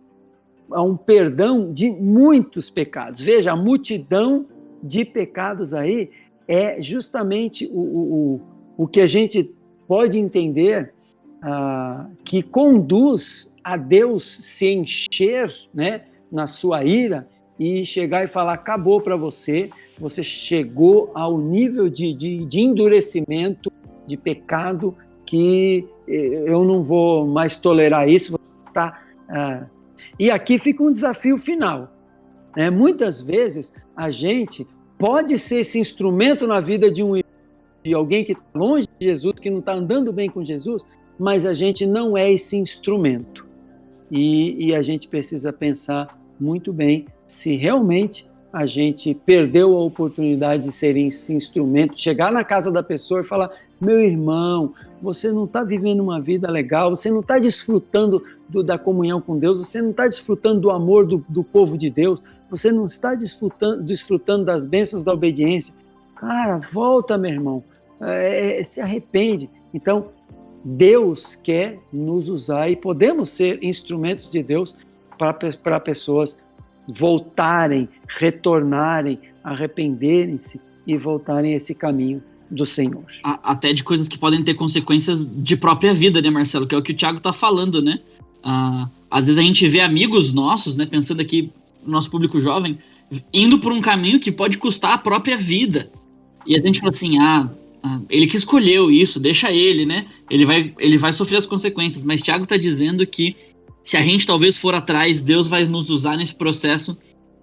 um perdão de muitos pecados. Veja, a multidão de pecados aí é justamente o que a gente pode entender que conduz a Deus se encher, né, na sua ira e chegar e falar, acabou para você, você chegou ao nível de endurecimento, de pecado, que eu não vou mais tolerar isso. Você está... E aqui fica um desafio final. Né? Muitas vezes a gente pode ser esse instrumento na vida de alguém que está longe de Jesus, que não está andando bem com Jesus, mas a gente não é esse instrumento. E a gente precisa pensar muito bem se realmente a gente perdeu a oportunidade de ser esse instrumento, chegar na casa da pessoa e falar, meu irmão, você não está vivendo uma vida legal, você não está desfrutando da comunhão com Deus, você não está desfrutando do amor do povo de Deus, você não está desfrutando das bênçãos da obediência. Cara, volta, meu irmão, se arrepende. Então, Deus quer nos usar e podemos ser instrumentos de Deus para pessoas voltarem, retornarem, arrependerem-se e voltarem a esse caminho do Senhor. Até de coisas que podem ter consequências de própria vida, né, Marcelo? Que é o que o Thiago tá falando, né? Às vezes a gente vê amigos nossos, né, pensando aqui no nosso público jovem, indo por um caminho que pode custar a própria vida. E a gente fala assim, ele que escolheu isso, deixa ele, né? Ele vai sofrer as consequências. Mas Thiago tá dizendo que se a gente talvez for atrás, Deus vai nos usar nesse processo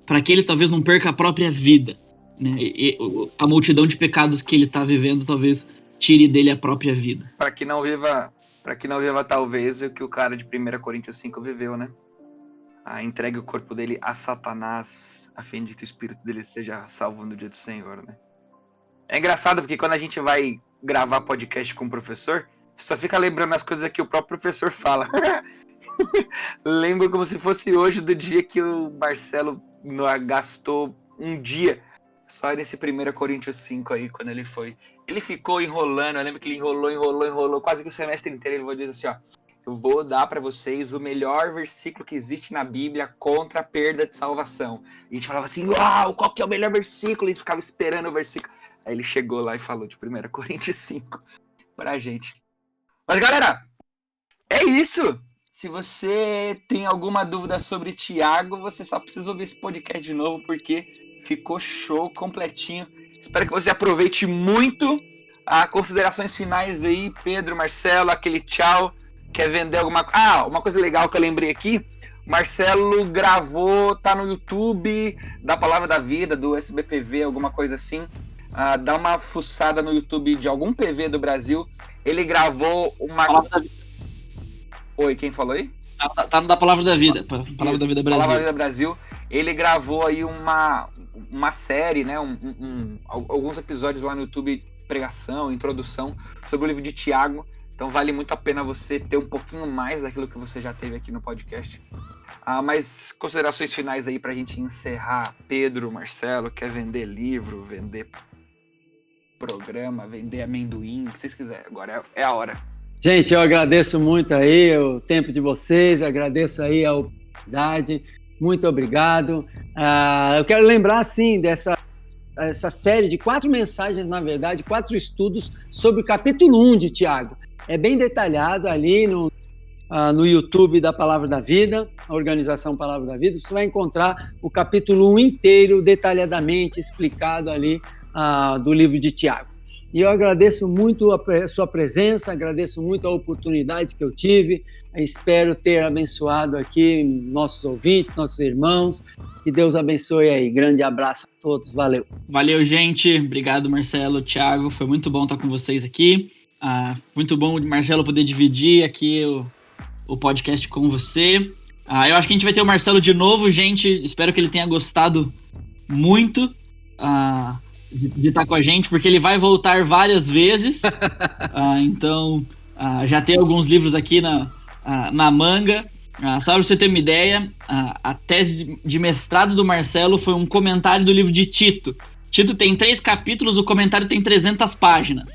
para que ele talvez não perca a própria vida. Né? E a multidão de pecados que ele está vivendo talvez tire dele a própria vida. Para que não viva talvez o que o cara de 1 Coríntios 5 viveu, né? Entregue o corpo dele a Satanás, a fim de que o espírito dele esteja salvo no dia do Senhor, né? É engraçado porque quando a gente vai gravar podcast com o professor, você só fica lembrando as coisas que o próprio professor fala. Lembro como se fosse hoje do dia que o Marcelo gastou um dia só nesse 1 Coríntios 5 aí, quando ele foi. Ele ficou enrolando, eu lembro que ele enrolou, quase que o semestre inteiro. Ele vai dizer assim, eu vou dar pra vocês o melhor versículo que existe na Bíblia contra a perda de salvação. E a gente falava assim, uau, qual que é o melhor versículo? E a gente ficava esperando o versículo. Aí ele chegou lá e falou de 1 Coríntios 5 pra gente. Mas galera, é isso! Se você tem alguma dúvida sobre Thiago, você só precisa ouvir esse podcast de novo, porque ficou show, completinho. Espero que você aproveite muito. Considerações finais aí, Pedro, Marcelo, aquele tchau. Quer vender alguma coisa? Uma coisa legal que eu lembrei aqui. Marcelo gravou, tá no YouTube da Palavra da Vida, do SBPV, alguma coisa assim. Dá uma fuçada no YouTube de algum PV do Brasil. Ele gravou uma... Oi, quem falou aí? Tá no da Palavra da Vida. Palavra da Vida Brasil. Palavra da Vida Brasil. Ele gravou aí uma série, né? Alguns episódios lá no YouTube, pregação, introdução, sobre o livro de Tiago. Então vale muito a pena você ter um pouquinho mais daquilo que você já teve aqui no podcast. Mas considerações finais aí pra gente encerrar. Pedro, Marcelo, quer vender livro, vender programa, vender amendoim, o que vocês quiserem. Agora é a hora. Gente, eu agradeço muito aí o tempo de vocês, agradeço aí a oportunidade, muito obrigado. Eu quero lembrar, sim, essa série de 4 mensagens, na verdade, 4 estudos sobre o capítulo 1 de Tiago. É bem detalhado ali no YouTube da Palavra da Vida, a organização Palavra da Vida. Você vai encontrar o capítulo 1 inteiro, detalhadamente explicado ali do livro de Tiago. E eu agradeço muito a sua presença, agradeço muito a oportunidade que eu tive. Eu espero ter abençoado aqui nossos ouvintes, nossos irmãos. Que Deus abençoe aí. Grande abraço a todos. Valeu. Valeu, gente. Obrigado, Marcelo, Thiago. Foi muito bom estar com vocês aqui. Muito bom, Marcelo, poder dividir aqui o podcast com você. Eu acho que a gente vai ter o Marcelo de novo, gente. Espero que ele tenha gostado muito de estar com a gente, porque ele vai voltar várias vezes. Então, já tem alguns livros aqui na manga. Só para você ter uma ideia, a tese de mestrado do Marcelo foi um comentário do livro de Tito. Tito tem 3 capítulos, o comentário tem 300 páginas.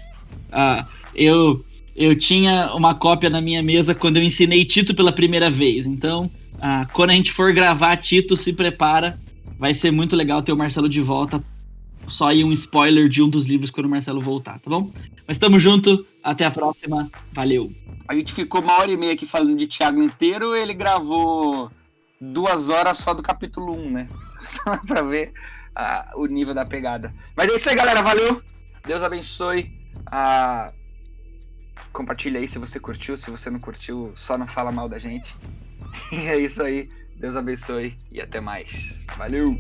Eu tinha uma cópia na minha mesa quando eu ensinei Tito pela primeira vez. Então, Quando a gente for gravar, Tito, se prepara. Vai ser muito legal ter o Marcelo de volta. Só aí um spoiler de um dos livros quando o Marcelo voltar, tá bom? Mas tamo junto, até a próxima. Valeu! A gente ficou 1h30 aqui falando de Tiago inteiro, ele gravou 2 horas só do capítulo 1, né? Só pra ver o nível da pegada. Mas é isso aí, galera. Valeu! Deus abençoe. Compartilha aí se você curtiu. Se você não curtiu, só não fala mal da gente. E é isso aí. Deus abençoe e até mais. Valeu!